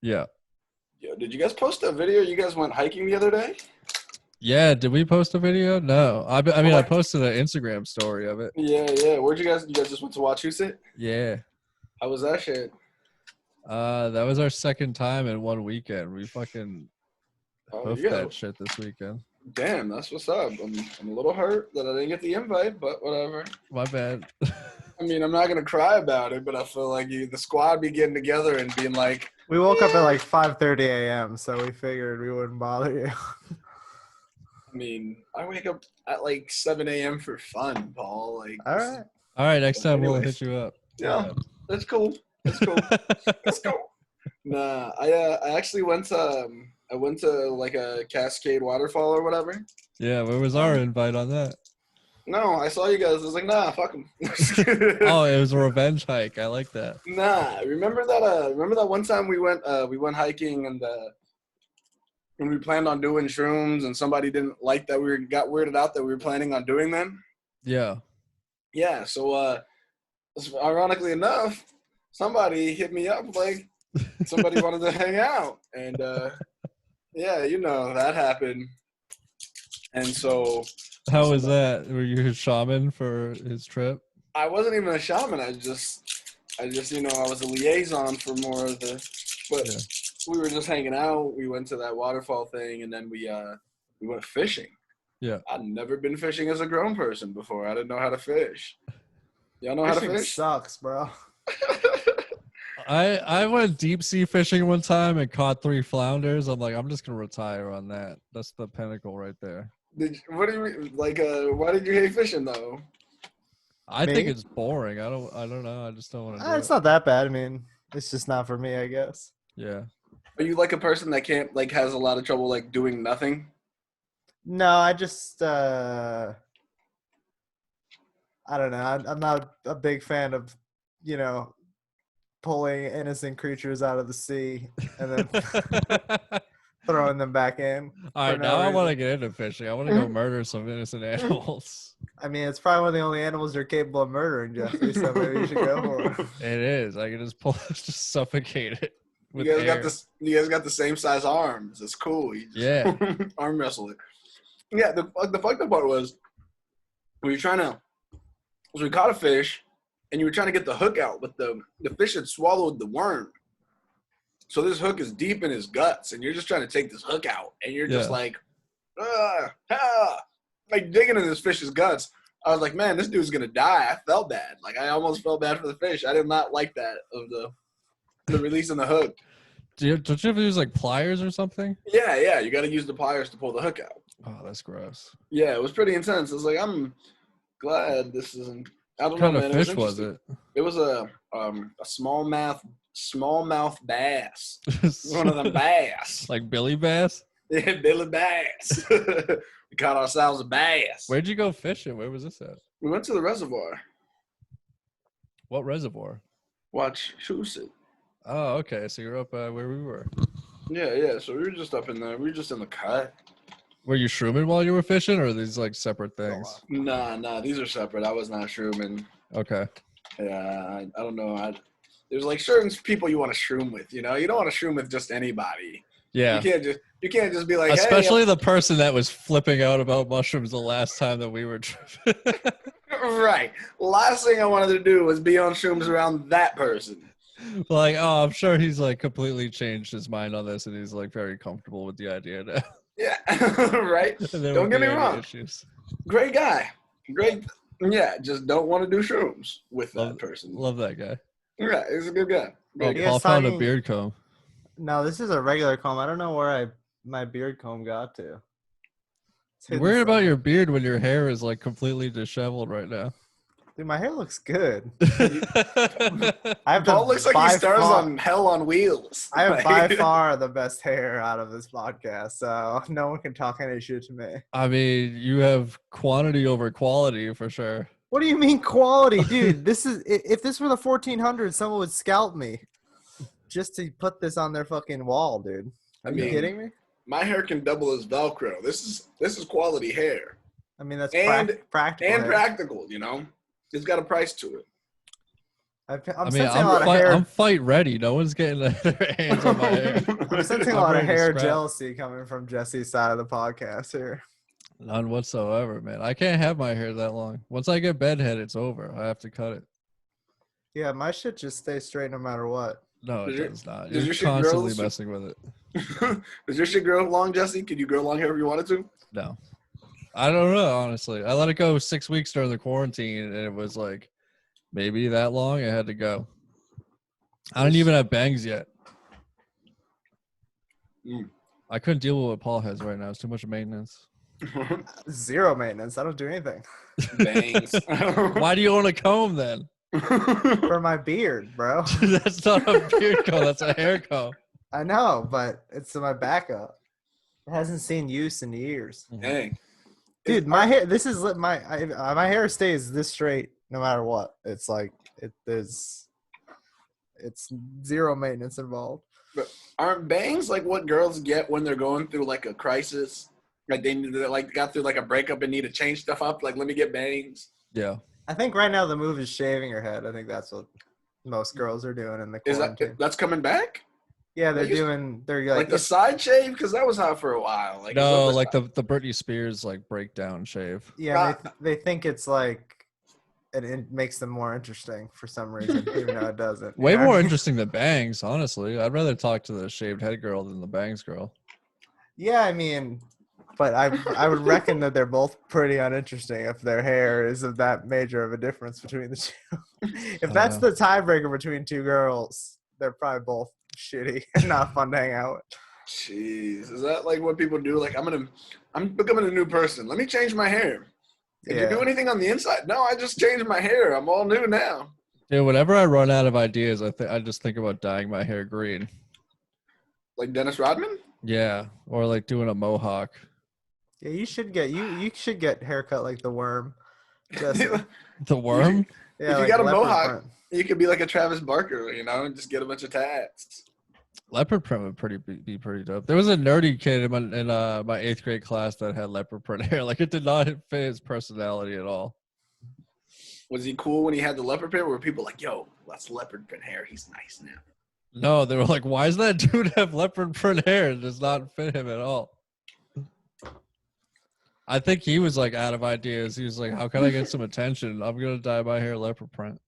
Yeah. Yo, did you guys post a video? You guys went hiking the other day? Yeah, did we post a video? No. I Oh, mean, I like, posted an Instagram story of it. yeah, yeah. Where'd you guys? You guys just went to Wachusett? Yeah. How was that shit? That was our second time in one weekend. We fucking Oh, you hoofed guys. that shit this weekend. Damn, that's what's up. I'm a little hurt that I didn't get the invite, but whatever. My bad. I mean, I'm not gonna cry about it, but I feel like the squad be getting together and being like, We woke up at like 5:30 a.m., so we figured we wouldn't bother you. I mean, I wake up at like 7 a.m. for fun, Paul. Like, All right. All right, next time we'll Anyways. hit you up. Yeah, that's cool. That's cool. Let's go. Nah, I actually went to like a Cascade waterfall or whatever. Yeah, where was our invite on that? No, I saw you guys. I was like, nah, fuck them. Oh, it was a revenge hike. I like that. Nah, remember that one time we went hiking and when we planned on doing shrooms and somebody didn't like that got weirded out that we were planning on doing them? Yeah. Yeah, so ironically enough, somebody hit me up like somebody wanted to hang out and yeah, that happened. And so How was that? Were you his shaman for his trip? I wasn't even a shaman. I just I was a liaison for more of the but Yeah. we were just hanging out. We went to that waterfall thing and then we went fishing. Yeah. I'd never been fishing as a grown person before. I didn't know how to fish. Y'all know how to Fishing fish? sucks, bro. I went deep sea fishing one time and caught 3 flounders. I'm like, I'm just gonna retire on that. That's the pinnacle right there. What do you mean? Like, why did you hate fishing though? I Me? think it's boring. I don't know. I just don't want to do It's it. not that bad. I mean, it's just not for me, I guess. Yeah. Are you like a person that can't like has a lot of trouble like doing nothing? No, I just I don't know. I'm not a big fan of, pulling innocent creatures out of the sea and then throwing them back in. All right, no now I want to reason. get into fishing. I want to go murder some innocent animals. I mean, it's probably one of the only animals you're capable of murdering, Jeffrey. So maybe you should go for it. It is. I can just just suffocate it with You guys air. got this. You guys got the same size arms. It's cool. You just Yeah. arm wrestle it. Yeah. The fucked up part was we caught a fish, and you were trying to get the hook out, but the fish had swallowed the worm. So this hook is deep in his guts, and you're just trying to take this hook out, and you're just like, like digging in this fish's guts. I was like, man, this dude's gonna die. I felt bad. Like I almost felt bad for the fish. I did not like that of the releasing the hook. Don't you have to use like pliers or something? Yeah. You got to use the pliers to pull the hook out. Oh, that's gross. Yeah, it was pretty intense. I was like, I'm glad this isn't. I don't What kind know, of man. fish was it? It was a smallmouth bass. One of them bass. Like Billy Bass? Yeah, Billy Bass. We caught ourselves a bass. Where'd you go fishing? Where was this at? We went to the reservoir. What reservoir? Watch Wachusett. Oh, okay. So you're up where we were. Yeah. So we were just up in there. We were just in the cut. Were you shrooming while you were fishing, or are these like separate things? Nah. These are separate. I was not shrooming. Okay. Yeah, I don't know. There's like certain people you want to shroom with. You don't want to shroom with just anybody. Yeah. You can't just be like, especially the person that was flipping out about mushrooms the last time that we were tripping. Right. Last thing I wanted to do was be on shrooms around that person. Like, oh, I'm sure he's like completely changed his mind on this, and he's like very comfortable with the idea now. Yeah. Right. Don't get me wrong. Issues. Great guy. Great. Yeah. Just don't want to do shrooms with that person. Love that guy. Yeah, he's a good guy. Oh, You Paul guys found a talking- beard comb. No, this is a regular comb. I don't know where my beard comb got to. It's You're hidden worried about somewhere. your beard when your hair is like completely disheveled right now. Dude, my hair looks good. I I have Paul looks like he stars on Hell on Wheels. I have by far the best hair out of this podcast, so no one can talk any shit to me. mean, you have quantity over quality for sure. What do you mean quality, dude? This is if this were the 1400s, someone would scalp me just to put this on their fucking wall, dude. Are you kidding me? My hair can double as Velcro. This is quality hair. I mean, that's And- practical. And hair. practical, It's got a price to it. I'm I mean, sensing a lot of hair. I'm fight ready. No one's getting their hands on my hair. I'm sensing a I'm lot of ready to hair scrap. jealousy coming from Jesse's side of the podcast here. None whatsoever, man. I can't have my hair that long. Once I get bedhead, it's over. I have to cut it. Yeah, my shit just stays straight no matter what. No, it Does your- does not. does You're your shit constantly grow? messing with it. Does your shit grow long, Jesse? Could you grow long hair if you wanted to? No. I don't know, honestly. I let it go 6 weeks during the quarantine, and it was like maybe that long. I had to go. I don't even have bangs yet. I couldn't deal with what Paul has right now. It's too much maintenance. Zero maintenance. I don't do anything. Bangs. Why do you own a comb then? For my beard, bro. That's not a beard comb. That's a hair comb. I know, but it's my backup. It hasn't seen use in years. Dang. Dude, my hair. This is my hair stays this straight no matter what. It's like it's zero maintenance involved. But aren't bangs like what girls get when they're going through like a crisis? Like they got through like a breakup and need to change stuff up. Like, let me get bangs. Yeah. I think right now the move is shaving your head. I think that's what most girls are doing in the quarantine. That's coming back? Yeah, they're Like the side shave, because that was hot for a while. Like No, like the Britney Spears like breakdown shave. Yeah, they think it's like it makes them more interesting for some reason, even though it doesn't. Way more interesting than bangs, honestly. I'd rather talk to the shaved head girl than the bangs girl. Yeah, I mean, but I would reckon that they're both pretty uninteresting if their hair is of that major of a difference between the two. If that's the tiebreaker between two girls, they're probably both shitty and not fun to hang out with. Jeez, is that like what people do? Like, I'm becoming a new person. Let me change my hair. Did you do anything on the inside? No, I just changed my hair. I'm all new now. Dude, whenever I run out of ideas, I just think about dyeing my hair green. Like Dennis Rodman? Yeah, or like doing a mohawk. Yeah, you should get haircut like the Worm. The Worm? Yeah, if you like got a leopard mohawk, print. you could be like a Travis Barker, and just get a bunch of tats. Leopard print would be pretty dope. There was a nerdy kid in my 8th grade class that had leopard print hair. Like, it did not fit his personality at all. Was he cool when he had the leopard print? Were people like, yo, that's leopard print hair. He's nice now. No, they were like, why does that dude have leopard print hair? It does not fit him at all. I think he was like out of ideas. He was like, how can I get some attention? I'm going to dye my hair leopard print.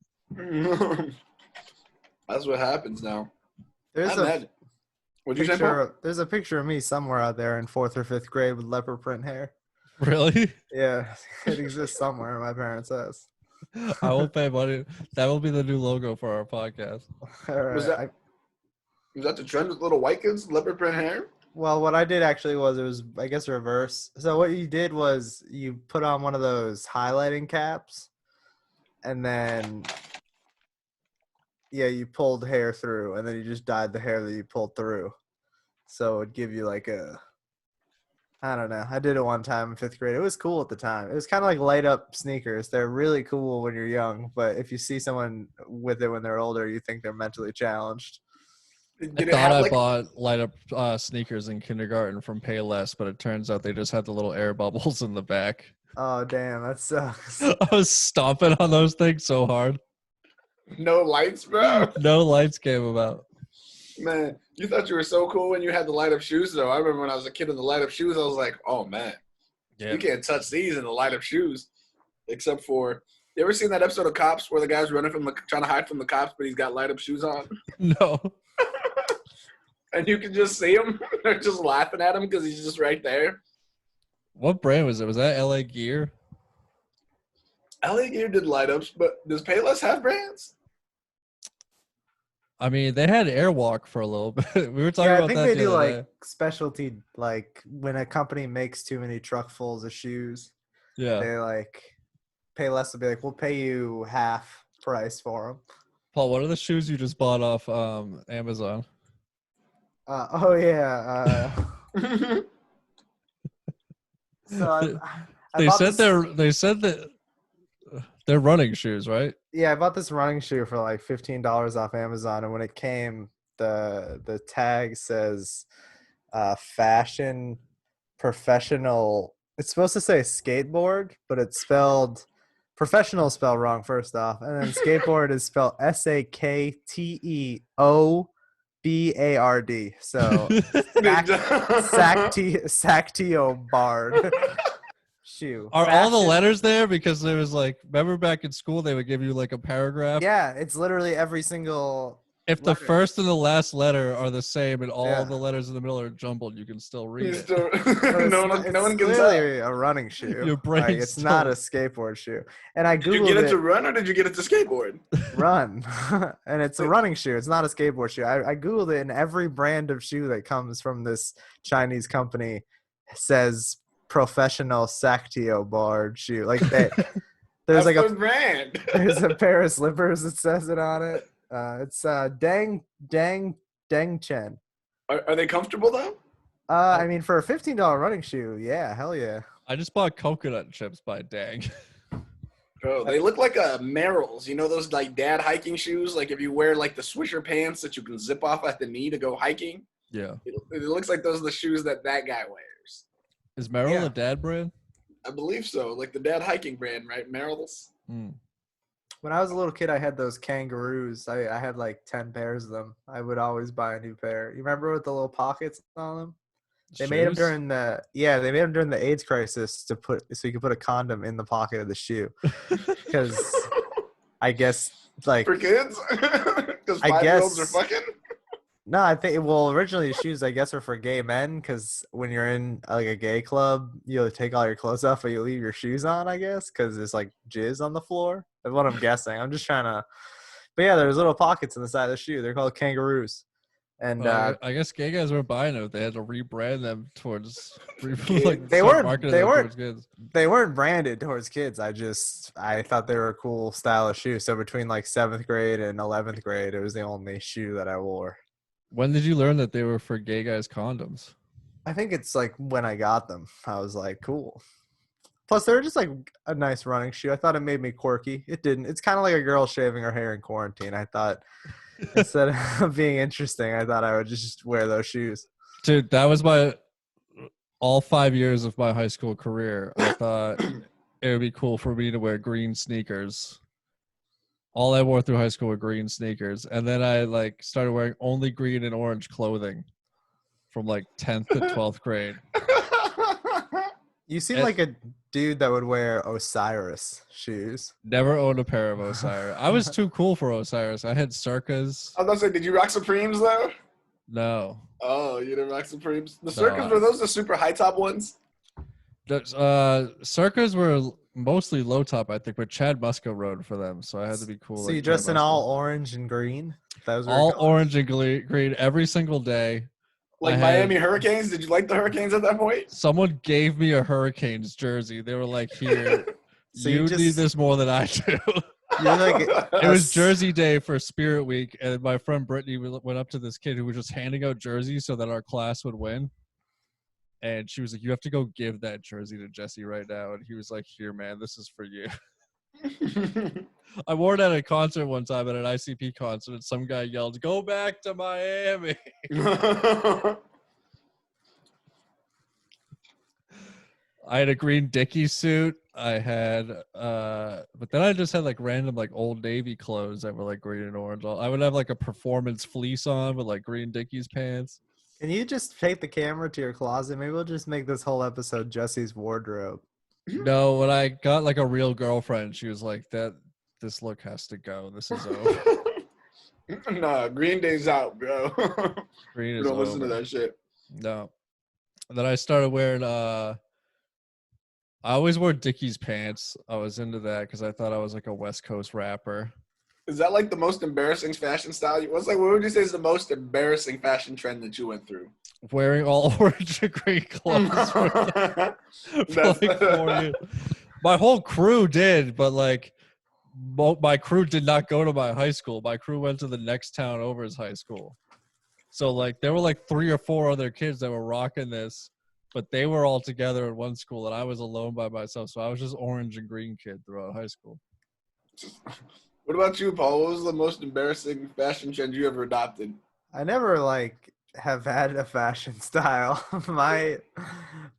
That's what happens now. There's What'd you say, Paul? there's a picture of me somewhere out there in 4th or 5th grade with leopard print hair. Really? Yeah, it exists somewhere in my parents' house. I will pay money. That will be the new logo for our podcast. All right. Was that the trend with little white kids, leopard print hair? Well, what I did actually was it was, I guess, reverse. So what you did was you put on one of those highlighting caps, and then you pulled hair through, and then you just dyed the hair that you pulled through. So it would give you like I don't know. I did it one time in 5th grade. It was cool at the time. It was kind of like light up sneakers. They're really cool when you're young, but if you see someone with it when they're older, you think they're mentally challenged. I bought light up sneakers in kindergarten from Payless, but it turns out they just had the little air bubbles in the back. Oh, damn. That sucks. I was stomping on those things so hard. No lights, bro. No lights came about. Man, you thought you were so cool when you had the light up shoes, though. I remember when I was a kid in the light up shoes, I was like, oh, man. Yeah. You can't touch these in the light up shoes. Except for, you ever seen that episode of Cops where the guy's running trying to hide from the cops, but he's got light up shoes on? No. And you can just see him. They're just laughing at him because he's just right there. What brand was it? Was that LA Gear? LA Gear did light ups, but does Payless have brands? I mean, they had Airwalk for a little bit. We were talking about that. I think they do like specialty, like when a company makes too many truckfuls of shoes. Yeah. They like Payless will be like, we'll pay you half price for them. Paul, what are the shoes you just bought off Amazon? Oh yeah. So they said they're running shoes, right? Yeah, I bought this running shoe for like $15 off Amazon, and when it came, the tag says fashion professional. It's supposed to say skateboard, but it's spelled Professional is spelled wrong first off, and then skateboard is spelled SAKTEOBARD. So Sacteo Bard shoe. Are all the Fashion- letters there? Because there was like, remember back in school, they would give you like a paragraph. Yeah, it's literally every single. If the letter. first and the last letter are the same and all Yeah. the letters in the middle are jumbled, you can still read You it. still, But no one it's can tell. clearly a running shoe. Your brain's Like, it's not a still- skateboard shoe. And I Did you googled get it it. to run or did you get it to skateboard? Run, and it's a running shoe. It's not a skateboard shoe. I googled it, and every brand of shoe that comes from this Chinese company says professional Sacteo Bard shoe. Like there's That's like their a brand. there's a pair of slippers that says it on it. It's Dang Chen. Are they comfortable though? I mean, for a $15 running shoe, yeah, hell yeah. I just bought coconut chips by Dang. Bro, they look like Merrells. You know those like dad hiking shoes? Like if you wear like the Swisher pants that you can zip off at the knee to go hiking. Yeah. It looks like those are the shoes that guy wears. Is Merrill Yeah. a dad brand? I believe so. Like the dad hiking brand, right? Merrells. Mm. When I was a little kid, I had those kangaroos. I had like 10 pairs of them. I would always buy a new pair. You remember with the little pockets on them? They made them Shoes? during the AIDS crisis so you could put a condom in the pocket of the shoe. Because I guess like For kids? Because I 5-year-olds guess- are fucking? no, I think originally the shoes I guess are for gay men because when you're in like a gay club, you take all your clothes off but you leave your shoes on. I guess because there's like jizz on the floor. That's what I'm guessing. I'm just trying to. But yeah, there's little pockets in the side of the shoe. They're called kangaroos. And Well, I guess gay guys weren't buying it. They had to rebrand them towards. Kids. They start weren't- marketing they them weren't- towards kids. they weren't branded towards kids. I thought they were a cool style of shoe. So between like 7th grade and 11th grade, it was the only shoe that I wore. When did you learn that they were for gay guys condoms? I think it's like when I got them, I was like, cool. Plus, they were just like a nice running shoe. I thought it made me quirky. It didn't. It's kind of like a girl shaving her hair in quarantine. I thought instead of being interesting, I thought I would just wear those shoes. Dude, that was all 5 years of my high school career. I thought it would be cool for me to wear green sneakers. All I wore through high school were green sneakers. And then I like started wearing only green and orange clothing from like 10th to 12th grade. You seem And- like a dude that would wear Osiris shoes. Never owned a pair of Osiris. I was too cool for Osiris. I had Circas. I was about to say, did you rock Supremes though? No. Oh, you didn't rock Supremes? The No, Circus, were those the super high top ones? Circas were mostly low top, I think, but Chad Muska rode for them, so I had to be cool. So like you Chad dressed in Muska. all orange and green? Those were your all colors? orange and green every single day. Like I had- Miami Hurricanes? Did you like the Hurricanes at that point? Someone gave me a Hurricanes jersey. They were like, "Here, So you you just- need this more than I do." You're like It was Jersey Day for Spirit Week, and my friend Brittany went up to this kid who was just handing out jerseys so that our class would win. And she was like, "You have to go give that jersey to Jesse right now." And he was like, "Here, man, this is for you." I wore it at a concert one time at an ICP concert, and some guy yelled, "Go back to Miami!" I had a green Dickies suit. I had, but then I just had like random like Old Navy clothes that were like green and orange. I would have like a performance fleece on with like green Dickies pants. Can you just take the camera to your closet? Maybe we'll just make this whole episode Jesse's wardrobe. No, when I got like a real girlfriend, she was like, this look has to go. This is over. Nah, Green Day's out, bro. Green You is don't listen to over. that shit. No. And then I started wearing I always wore Dickies pants. I was into that because I thought I was like a West Coast rapper. Is that like the most embarrassing fashion style? What would you say is the most embarrassing fashion trend that you went through? Wearing all orange and green clothes for like 4 years. My whole crew did, but like my crew did not go to my high school. My crew went to the next town over as high school. So like there were like 3 or 4 other kids that were rocking this, but they were all together in one school and I was alone by myself. So I was just orange and green kid throughout high school. What about you, Paul? What was the most embarrassing fashion trend you ever adopted? I never like have had a fashion style.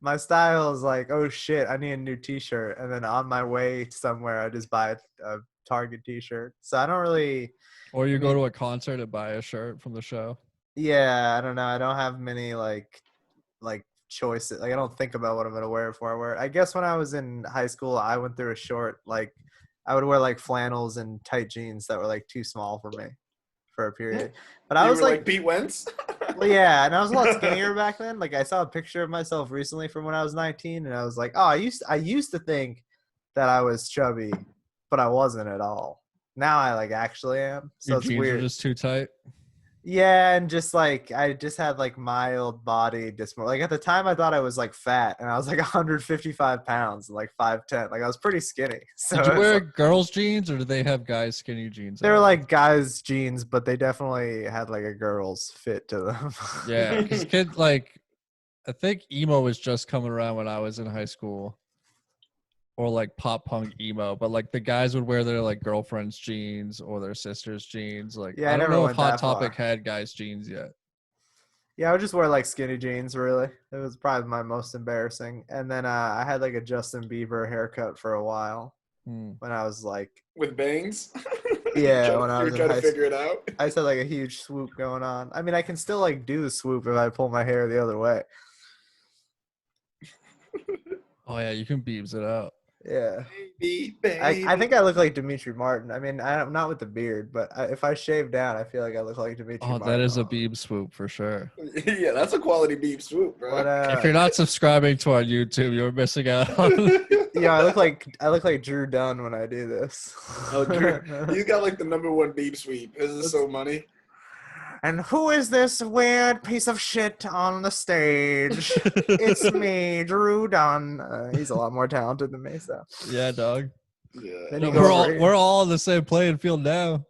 My style is like, oh shit, I need a new T-shirt, and then on my way somewhere, I just buy a Target T-shirt. So I don't really. Or you I go mean, to a concert and buy a shirt from the show. yeah, I don't know. I don't have many like choices. Like I don't think about what I'm gonna wear before I wear it. I guess when I was in high school, I went through a short like I would wear like flannels and tight jeans that were like too small for me for a period. But I You was were like like, Pete Wentz. well, yeah, and I was a lot skinnier back then. Like I saw a picture of myself recently from when I was 19, and I was like, oh, I used to think that I was chubby, but I wasn't at all. Now I like actually am. So Your it's jeans are weird. just too tight. Yeah, and just like I just had like mild body dysmorphia. Like at the time, I thought I was like fat, and I was like 155 pounds, and like 5'10". Like I was pretty skinny. So Did you it's wear like, girls' jeans or did they have guys' skinny jeans? they were out? like guys' jeans, but they definitely had like a girl's fit to them. Yeah, because kid like I think emo was just coming around when I was in high school, or like pop punk emo. But like the guys would wear their like girlfriend's jeans or their sister's jeans. Like Yeah, I I don't never know if went Hot that Topic far. had guys' jeans yet. Yeah, I would just wear like skinny jeans. Really, it was probably my most embarrassing. And then I had like a Justin Bieber haircut for a while Hmm. when I was like, With bangs. yeah, when I You were was in trying to high school. figure it out. I just had like a huge swoop going on. I mean, I can still like do the swoop if I pull my hair the other way. Oh yeah, you can beebs it out. Yeah. Baby, I baby. think I look like Dimitri Martin. I mean, I'm not with the beard, but if I shave down, I feel like I look like Dimitri Oh, Martin. that is a beeb swoop for sure. Yeah, that's a quality beef swoop, bro. But If you're not subscribing to our YouTube, you're missing out on. yeah, I look like Drew Dunn when I do this. Oh, Drew, he's got like the #1 beef sweep. This is so money. And who is this weird piece of shit on the stage? It's me, Drew Dunn. He's a lot more talented than me, so. Yeah, dog. Yeah. Then No, you go over here. we're all on the same playing field now.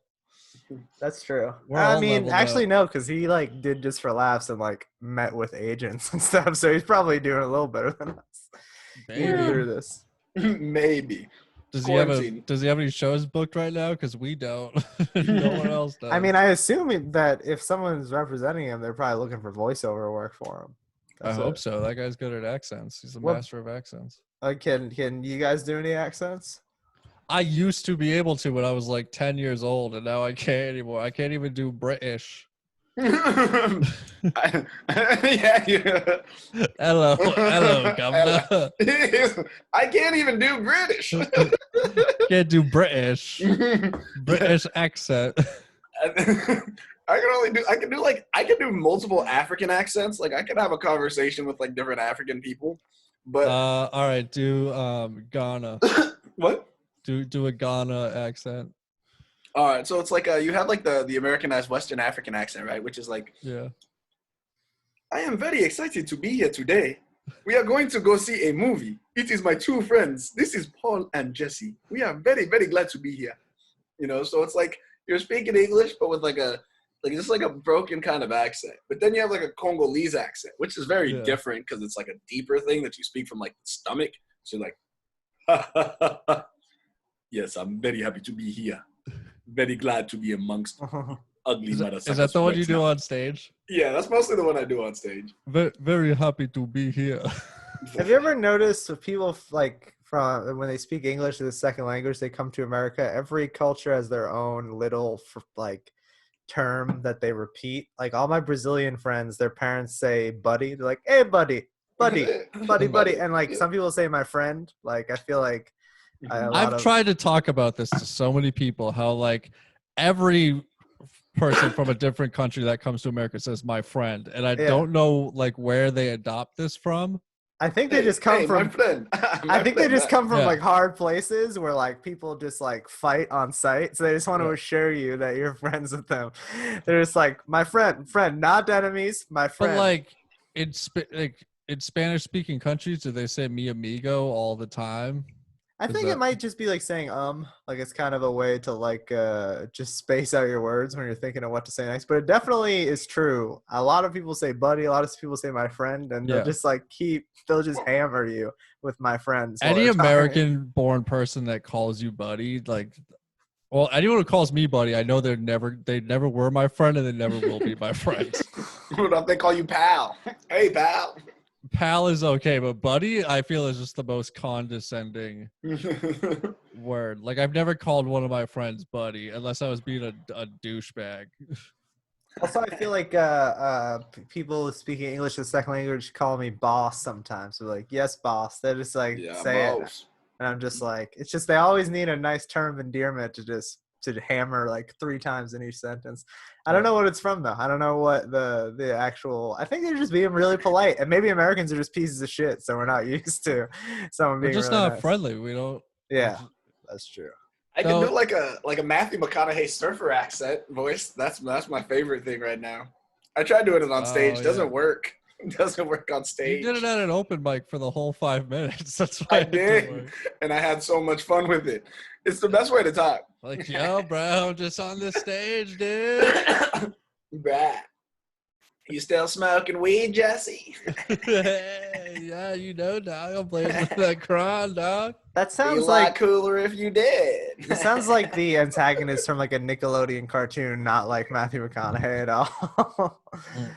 That's true. We're I all mean, leveled actually, up. no, because he like did just for laughs and like met with agents and stuff. So he's probably doing a little better than us. Even Maybe. through this. Maybe. Does Quarantine. he have any shows booked right now? Because we don't. No one else does. I mean, I assume that if someone's representing him, they're probably looking for voiceover work for him. I hope so. That guy's good at accents. He's a What- master of accents. Can you guys do any accents? I used to be able to when I was like 10 years old, and now I can't anymore. I can't even do British. Yeah. Hello, governor. I can't even do British. Can't do British. British accent. I can do multiple African accents. Like I can have a conversation with like different African people. But All right, do Ghana. what? Do a Ghana accent. All right, so it's like you have like the Americanized Western African accent, right? Which is like, Yeah. I am very excited to be here today. We are going to go see a movie. It is my two friends. This is Paul and Jesse. We are very, very glad to be here. You know, so it's like you're speaking English, but with like just like a broken kind of accent. But then you have like a Congolese accent, which is very different because it's like a deeper thing that you speak from like the stomach. So you're like, yes, I'm very happy to be here. Very glad to be amongst ugly motherfuckers. Is that the one right you do now. on stage? Yeah, that's mostly the one I do on stage. Very happy to be here. Have you ever noticed with people like from when they speak English as a second language, they come to America, every culture has their own little like term that they repeat. Like all my Brazilian friends, their parents say buddy. They're like, hey buddy, buddy, buddy, buddy. And like some people say my friend. Like I feel like I've tried to talk about this to so many people, how like every person from a different country that comes to America says my friend, and I don't know like where they adopt this from. I think they just come from my friend. I think they just come from like hard places where like people just like fight on sight, so they just want to assure you that you're friends with them. They're just like my friend, not enemies, my friend. But like in Spanish speaking countries, do they say mi amigo all the time? I think it might just be like saying like it's kind of a way to like just space out your words when you're thinking of what to say next. But it definitely is true. A lot of people say buddy, a lot of people say my friend, and they'll just like they'll just hammer you with my friends. Any American born person that calls you buddy, like, well, anyone who calls me buddy, I know they never were my friend and they never will be my friend. What if they call you pal? Hey, pal. Pal is okay, but buddy, I feel is just the most condescending word. Like I've never called one of my friends buddy unless I was being a douchebag. Also, I feel like people speaking English as a second language call me boss sometimes. So like, yes, boss. They just like say it, and I'm just like, it's just they always need a nice term of endearment to hammer like 3 times in each sentence. I don't know what it's from though. I don't know what the actual. I think they're just being really polite, and maybe Americans are just pieces of shit, so we're not used to someone being. We're just really not nice. friendly. We don't. Yeah, that's true. I can do like a Matthew McConaughey surfer accent voice. That's my favorite thing right now. I tried doing it on stage. Doesn't work. It doesn't work on stage. You did it at an open mic for the whole 5 minutes. That's why I did, and I had so much fun with it. It's the best way to talk. Like, yo, bro, just on the stage, dude. Bruh. You still smoking weed, Jesse? Yeah, you know, dog. I'm playing with that cron, dog. That sounds Be a lot cooler if you did. It sounds like the antagonist from like a Nickelodeon cartoon, not like Matthew McConaughey at all.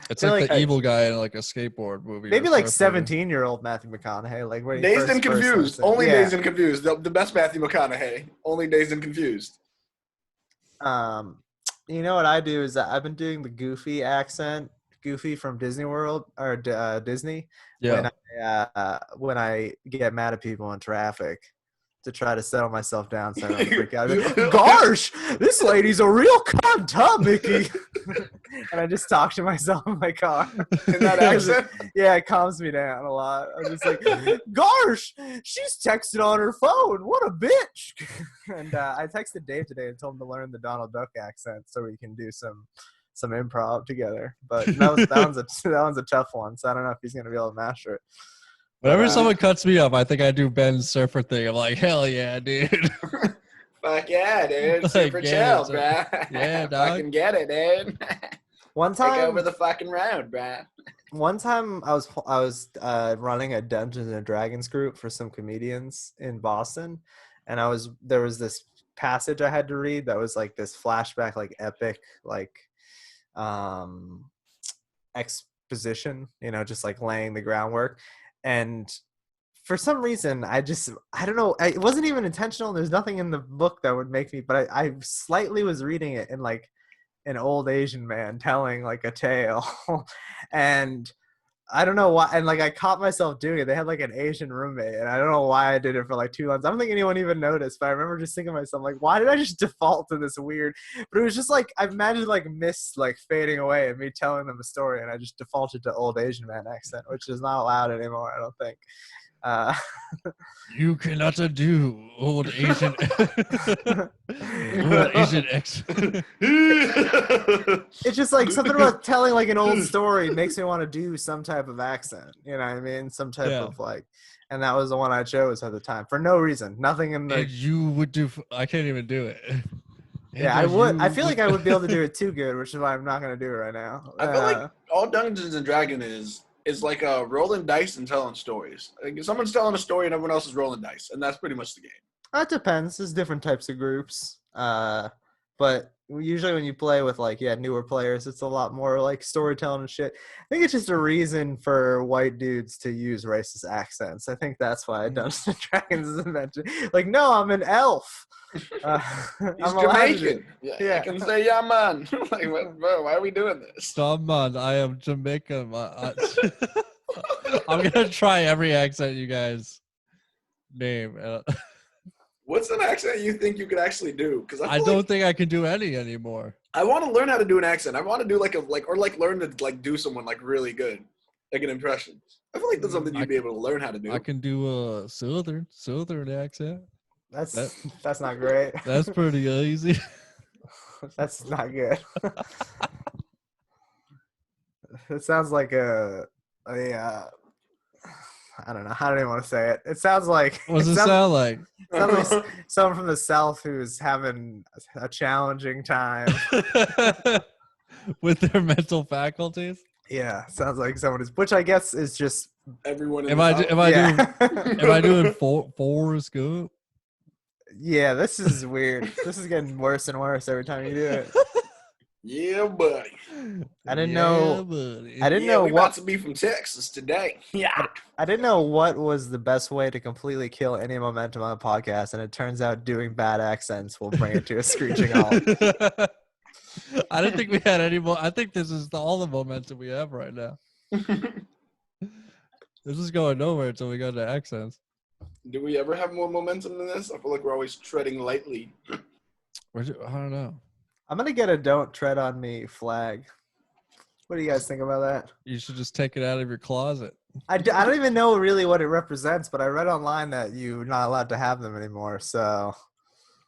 It's like the evil guy in like a skateboard movie. Maybe like 17-year-old Matthew McConaughey, like where Dazed and Confused. Only Dazed and Confused. The best Matthew McConaughey. Only Dazed and Confused. You know what I do is I've been doing the Goofy accent. Goofy from Disney World or Disney. Yeah. When I get mad at people in traffic to try to settle myself down so I don't freak out. Gosh, this lady's a real cunt, huh, Mickey? And I just talk to myself in my car. In that accent? Yeah, it calms me down a lot. I'm just like, gosh, she's texting on her phone. What a bitch. And I texted Dave today and told him to learn the Donald Duck accent so we can do some improv together, but that one's a tough one, so I don't know if he's gonna be able to master it. Whenever someone cuts me up, I think I do Ben's surfer thing. I'm like, hell yeah, dude. Fuck yeah, dude. Super chill, bruh. Yeah, dog. Fucking get it, dude. One time, take over the fucking road, bruh. One time, I was running a Dungeons and Dragons group for some comedians in Boston, and there was this passage I had to read that was like this flashback, like epic, like exposition, just like laying the groundwork. And for some reason I don't know, it wasn't even intentional. There's nothing in the book that would make me, but I slightly was reading it in like an old Asian man telling like a tale. And I don't know why, and like I caught myself doing it. They had like an Asian roommate, and I don't know why I did it for like 2 months. I don't think anyone even noticed, but I remember just thinking to myself, like, why did I just default to this weird? But it was just like I imagined like mist like fading away and me telling them a story, and I just defaulted to old Asian man accent, which is not allowed anymore, I don't think. You cannot do old Asian accent. It's just like something about telling like an old story makes me want to do some type of accent. You know what I mean? Some type of like, and that was the one I chose at the time for no reason. Nothing in the. And you would do. I can't even do it. Yeah, I would. I feel like I would be able to do it too good, which is why I'm not going to do it right now. I feel like all Dungeons and Dragons is like rolling dice and telling stories. Like someone's telling a story and everyone else is rolling dice, and that's pretty much the game. That depends. There's different types of groups. But usually when you play with like newer players, it's a lot more like storytelling and shit. I think it's just a reason for white dudes to use racist accents. I think that's why Dungeons and Dragons is invented. Like, no, I'm an elf. He's Jamaican. Yeah, I can say yeah, man. Like, bro, why are we doing this? Stop, man. I am Jamaican. I'm gonna try every accent you guys name. What's an accent you think you could actually do? Because I don't think I can do any anymore. I want to learn how to do an accent. I want to do learn to like do someone like really good, like an impression. I feel like that's something you'd be able to learn how to do. I can do a southern accent. That's not great. That's pretty easy. That's not good. It sounds like I don't know. I don't even want to say it. It sounds like. What does it sound like? Sounds like someone from the South who's having a challenging time with their mental faculties. Yeah, sounds like someone is, which I guess is just everyone. Am I doing Forrest Gump? Yeah, this is weird. This is getting worse and worse every time you do it. Yeah, buddy. I didn't know. Buddy. I didn't Yeah, know we what. about to be from Texas today. Yeah. I didn't know what was the best way to completely kill any momentum on the podcast, and it turns out doing bad accents will bring it to a screeching halt. I didn't think we had any more. I think this is all the momentum we have right now. This is going nowhere until we go to accents. Do we ever have more momentum than this? I feel like we're always treading lightly. I don't know. I'm gonna get a "Don't Tread on Me" flag. What do you guys think about that? You should just take it out of your closet. I don't even know really what it represents, but I read online that you're not allowed to have them anymore. So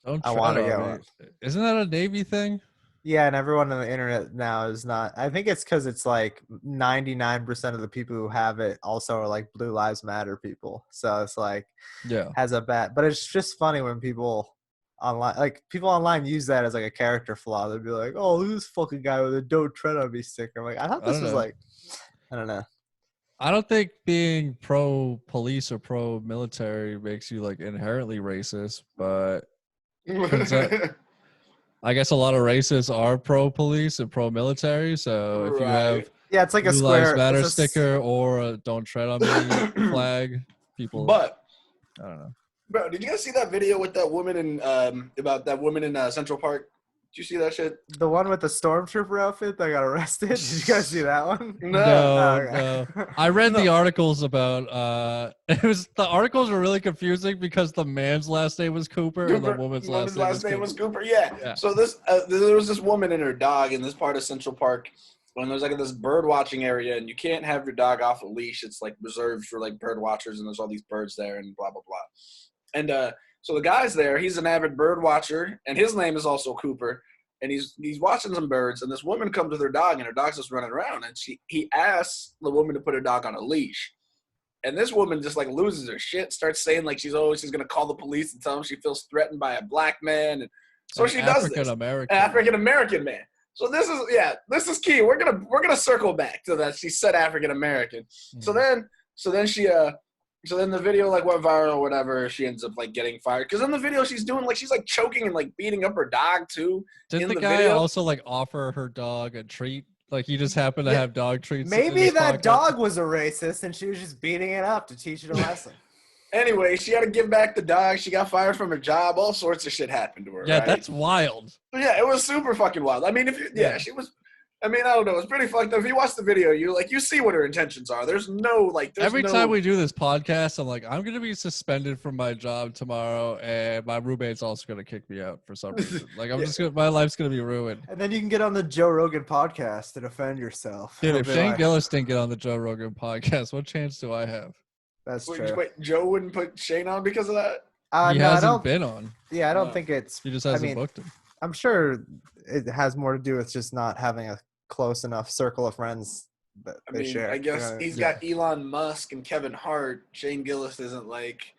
Don't I tread want to on get me. one. Isn't that a Navy thing? Yeah, and everyone on the internet now is not. I think it's because it's like 99% of the people who have it also are like Blue Lives Matter people. So it's like Yeah. has a bad. But it's just funny when people online use that as like a character flaw. They'd be like, "Oh, look at this fucking guy with a 'Don't Tread on Me' sticker." I'm like, I thought this was like, I don't know. I don't think being pro-police or pro-military makes you like inherently racist, but I guess a lot of racists are pro-police and pro-military. So if you have Yeah, it's like a Blue square Lives Matter it's a s- sticker or a "Don't Tread on Me" flag, people. But, I don't know. bro, did you guys see that video with that woman in about that woman in Central Park? Did you see that shit? The one with the stormtrooper outfit that got arrested. Did you guys see that one? No. Oh, No. I read the articles about the articles were really confusing because the man's last name was Cooper and the woman's last name was Cooper. Yeah. So there was this woman and her dog in this part of Central Park when there's like this bird watching area, and you can't have your dog off a leash. It's like reserved for like bird watchers, and there's all these birds there and blah blah blah. And so the guy's there. He's an avid bird watcher, and his name is also Cooper. And he's watching some birds, and this woman comes with her dog, and her dog's just running around. And he asks the woman to put her dog on a leash. And this woman just like loses her shit, starts saying like she's gonna call the police and tell him she feels threatened by a black man. And so she does this. African American man. So this is key. We're gonna circle back to that. She said African American. So then the video like went viral or whatever. She ends up like getting fired because in the video she's doing like she's like choking and like beating up her dog too. Didn't the guy also like offer her dog a treat? Like he just happened to have dog treats. Maybe that dog was a racist and she was just beating it up to teach it a lesson. Anyway, she had to give back the dog. She got fired from her job. All sorts of shit happened to her. Yeah, right? That's wild. Yeah, it was super fucking wild. I mean, she was. I mean, I don't know. It's pretty fucked up. If you watch the video, you see what her intentions are. There's no like. Every time we do this podcast, I'm like, I'm gonna be suspended from my job tomorrow, and my roommate's also gonna kick me out for some reason. Like, my life's gonna be ruined. And then you can get on the Joe Rogan podcast to defend yourself. Dude, if Shane Gillis didn't get on the Joe Rogan podcast, what chance do I have? That's true. Wait, Joe wouldn't put Shane on because of that? He hasn't been on. Yeah, I don't think it's. He just hasn't booked him. I'm sure it has more to do with just not having a close enough circle of friends that they share. I guess he's got Elon Musk and Kevin Hart. Shane Gillis isn't like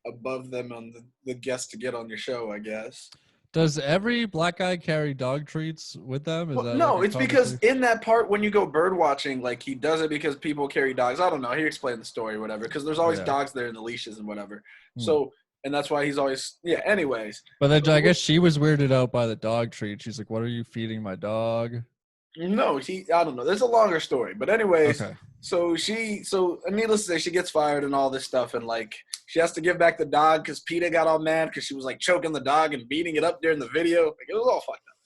above them on the guest to get on your show, I guess. Does every black guy carry dog treats with them? No, it's because in that part when you go bird watching, like he does it because people carry dogs. I don't know. He explained the story or whatever because there's always dogs there in the leashes and whatever. So, and that's why he's always, anyways. But then I guess she was weirded out by the dog treat. She's like, what are you feeding my dog? No, I don't know. There's a longer story. But anyways, okay. So needless to say, she gets fired and all this stuff. And like, she has to give back the dog because PETA got all mad because she was like choking the dog and beating it up during the video. Like, it was all fucked up.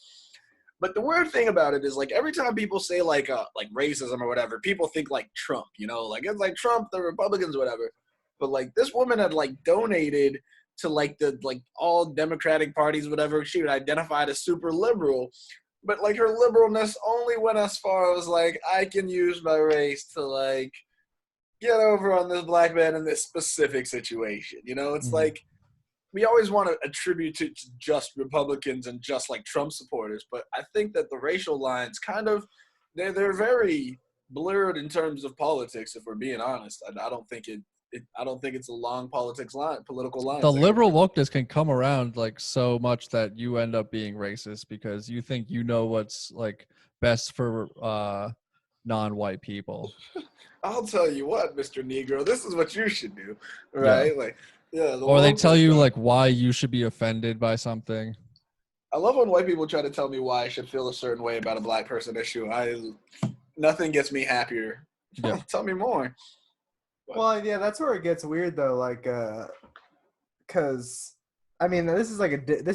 But the weird thing about it is like every time people say like racism or whatever, people think like Trump, like it's like Trump, the Republicans, whatever. But like this woman had like donated to like the all Democratic parties, whatever. She would identify as super liberal. But, like, her liberalness only went as far as, like, I can use my race to, like, get over on this black man in this specific situation. It's like we always want to attribute it to just Republicans and just, like, Trump supporters. But I think that the racial lines kind of they're very blurred in terms of politics, if we're being honest. I don't think it's a long political line. The liberal wokeness can come around like so much that you end up being racist because you think you know what's like best for non-white people. I'll tell you what, Mr. Negro, this is what you should do, right? Yeah. Or they tell you like why you should be offended by something. I love when white people try to tell me why I should feel a certain way about a black person issue. Nothing gets me happier. Yeah. Tell me more. Well, yeah, that's where it gets weird though. Like, because I mean, this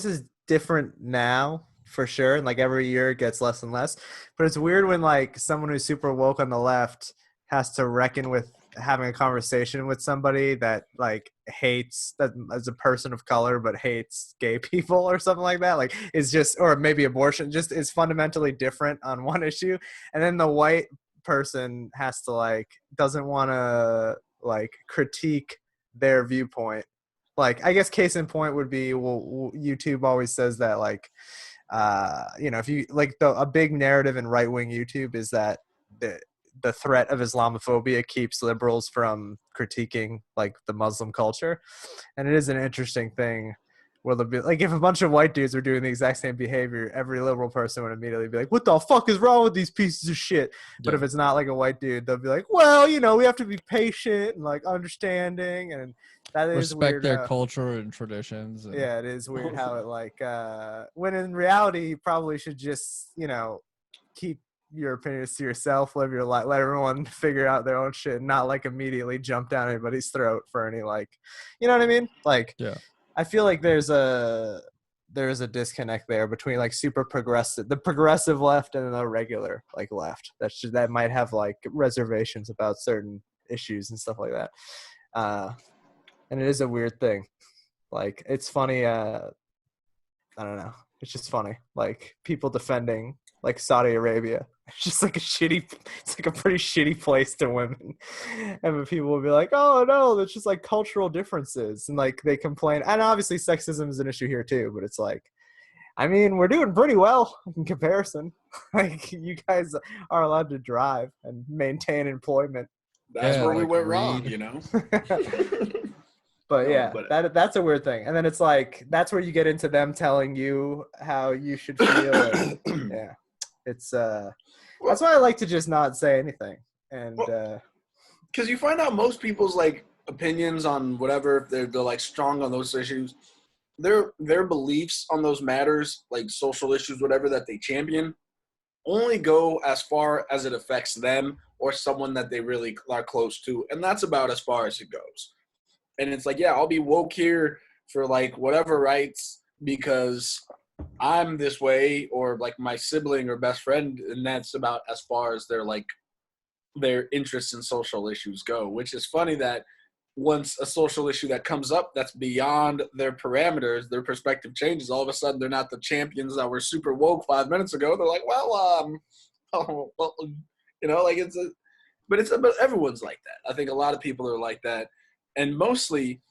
is different now for sure, and like every year it gets less and less. But it's weird when like someone who's super woke on the left has to reckon with having a conversation with somebody that like hates that as a person of color but hates gay people or something like that. Like it's just, or maybe abortion, just is fundamentally different on one issue, and then the white person has to like doesn't want to like critique their viewpoint. Like I guess case in point would be, well, YouTube always says that like if you like a big narrative in right-wing YouTube is that the threat of Islamophobia keeps liberals from critiquing like the Muslim culture. And it is an interesting thing where they'll be like, if a bunch of white dudes were doing the exact same behavior, every liberal person would immediately be like, what the fuck is wrong with these pieces of shit? But if it's not like a white dude, they'll be like, well, we have to be patient and like understanding, and that is Respect weird. their culture and traditions. And Yeah, it is weird how it like when in reality you probably should just, keep your opinions to yourself, live your life, let everyone figure out their own shit, and not like immediately jump down anybody's throat for any like, you know what I mean? Like, yeah. I feel like there's a disconnect there between like super progressive, the progressive left, and the regular like left that might have like reservations about certain issues and stuff like that. And it is a weird thing. Like it's funny. I don't know. It's just funny. Like people defending like Saudi Arabia. It's just like it's like a pretty shitty place to women. And people will be like, oh no, that's just like cultural differences. And like they complain. And obviously sexism is an issue here too, but it's like, I mean, we're doing pretty well in comparison. Like you guys are allowed to drive and maintain employment. That's where we like went wrong, But No, yeah, but- that's a weird thing. And then it's like, that's where you get into them telling you how you should feel. And, yeah. It's that's why I like to just not say anything. And because you find out most people's like opinions on whatever, if they're like strong on those issues, their beliefs on those matters, like social issues, whatever that they champion, only go as far as it affects them or someone that they really are close to, and that's about as far as it goes. And it's like, yeah, I'll be woke here for like whatever rights because I'm this way, or like my sibling or best friend, and that's about as far as their interests in social issues go. Which is funny that once a social issue that comes up that's beyond their parameters, their perspective changes. All of a sudden, they're not the champions that were super woke 5 minutes ago. They're like, but everyone's like that. I think a lot of people are like that, and mostly.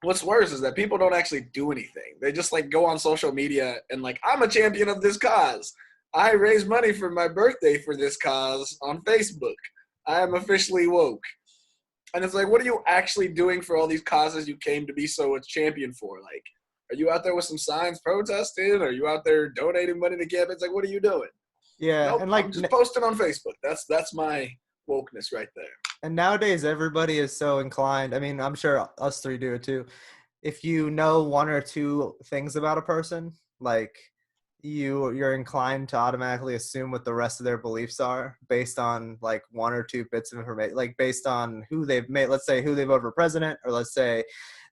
What's worse is that people don't actually do anything. They just like go on social media and like, I'm a champion of this cause. I raise money for my birthday for this cause on Facebook. I am officially woke. And it's like, what are you actually doing for all these causes you came to be so a champion for? Like, are you out there with some signs protesting? Are you out there donating money to campaigns? Like, what are you doing? yeah, Nope, and like I'm just posting on Facebook. That's my wokeness right there. And nowadays, everybody is so inclined. I mean, I'm sure us three do it too. If you know one or two things about a person, like you're inclined to automatically assume what the rest of their beliefs are based on like one or two bits of information, like based on who they've made. Let's say who they voted for president, or let's say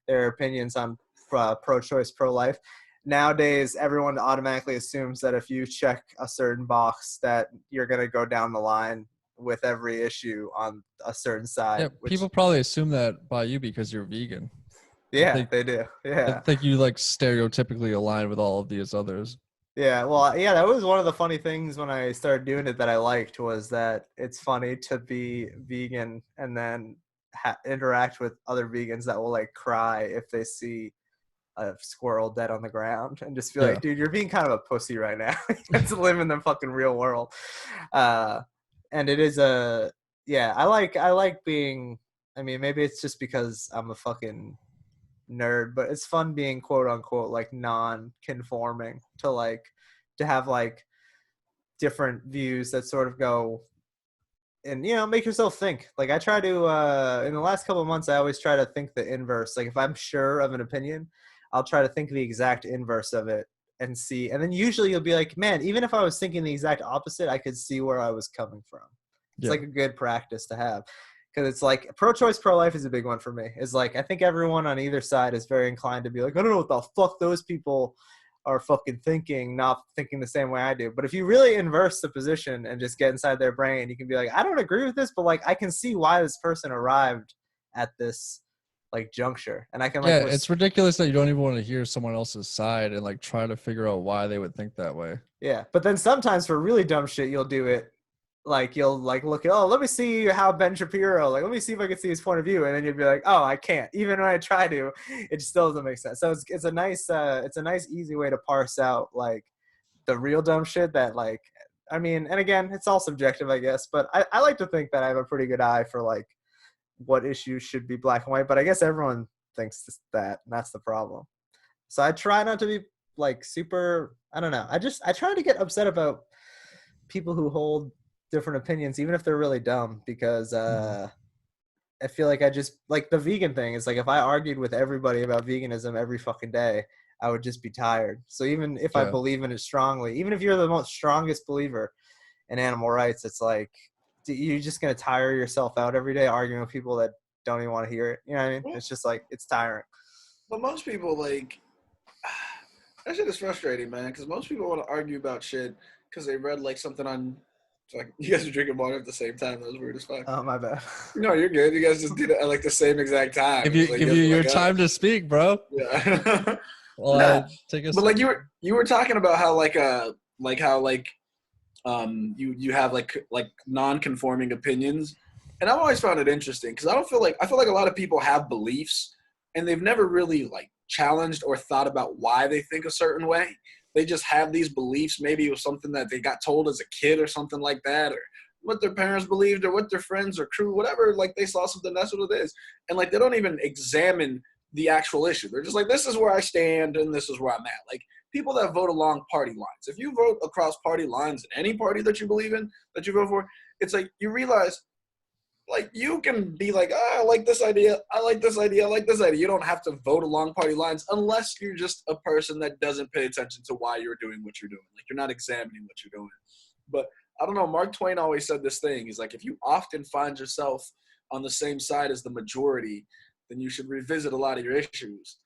their opinions on pro-choice, pro-life. Nowadays, everyone automatically assumes that if you check a certain box, that you're going to go down the line with every issue on a certain side. Yeah, people probably assume that by you because you're vegan. Yeah, they do. I Yeah. think you like stereotypically align with all of these others. Yeah. Well, yeah, that was one of the funny things when I started doing it that I liked, was that it's funny to be vegan and then interact with other vegans that will like cry if they see a squirrel dead on the ground and just feel like, dude, you're being kind of a pussy right now. You have to live in the fucking real world. And it is I like being, I mean, maybe it's just because I'm a fucking nerd, but it's fun being quote unquote like non-conforming to have like different views that sort of go and, make yourself think. Like I try to, in the last couple of months, I always try to think the inverse. Like if I'm sure of an opinion, I'll try to think the exact inverse of it and see. And then usually you'll be like, man, even if I was thinking the exact opposite, I could see where I was coming from. It's like a good practice to have. Because it's like pro-choice, pro-life is a big one for me. It's like I think everyone on either side is very inclined to be like, I don't know what the fuck those people are fucking thinking, not thinking the same way I do. But if you really inverse the position and just get inside their brain, you can be like, I don't agree with this, but like I can see why this person arrived at this like juncture. And I can like it's ridiculous that you don't even want to hear someone else's side and like try to figure out why they would think that way. Yeah. But then sometimes for really dumb shit, you'll do it. Like you'll like look at, oh, let me see how Ben Shapiro, like let me see if I can see his point of view, and then you'll be like, oh, I can't. Even when I try to, it still doesn't make sense. So it's a nice easy way to parse out like the real dumb shit that like, I mean, and again, it's all subjective, I guess, but I like to think that I have a pretty good eye for like what issues should be black and white, but I guess everyone thinks that, and that's the problem. So I try not to be like super, I don't know. I try to get upset about people who hold different opinions, even if they're really dumb, because I feel like I just like the vegan thing is like if I argued with everybody about veganism every fucking day, I would just be tired. So even if I believe in it strongly, even if you're the most strongest believer in animal rights, it's like you're just gonna tire yourself out every day arguing with people that don't even want to hear it. You know what I mean? It's just like it's tiring. But most people like that shit is frustrating, man, because most people want to argue about shit because they read like something on. It's like you guys are drinking water at the same time. That was weird as fuck. Oh, my bad. No, you're good. You guys just did it at like the same exact time. Give you your time to speak, bro. Yeah. Well, take a but like you were talking about how you have like non-conforming opinions, and I've always found it interesting because I feel like a lot of people have beliefs and they've never really like challenged or thought about why they think a certain way. They just have these beliefs. Maybe it was something that they got told as a kid or something like that, or what their parents believed or what their friends or crew, whatever, like they saw something, that's what it is. And like they don't even examine the actual issue. They're just like, this is where I stand and this is where I'm at. Like people that vote along party lines. If you vote across party lines in any party that you believe in, that you vote for, it's like you realize like you can be like, I like this idea, I like this idea, I like this idea. You don't have to vote along party lines unless you're just a person that doesn't pay attention to why you're doing what you're doing. Like you're not examining what you're doing. But I don't know, Mark Twain always said this thing. He's like, if you often find yourself on the same side as the majority, then you should revisit a lot of your issues.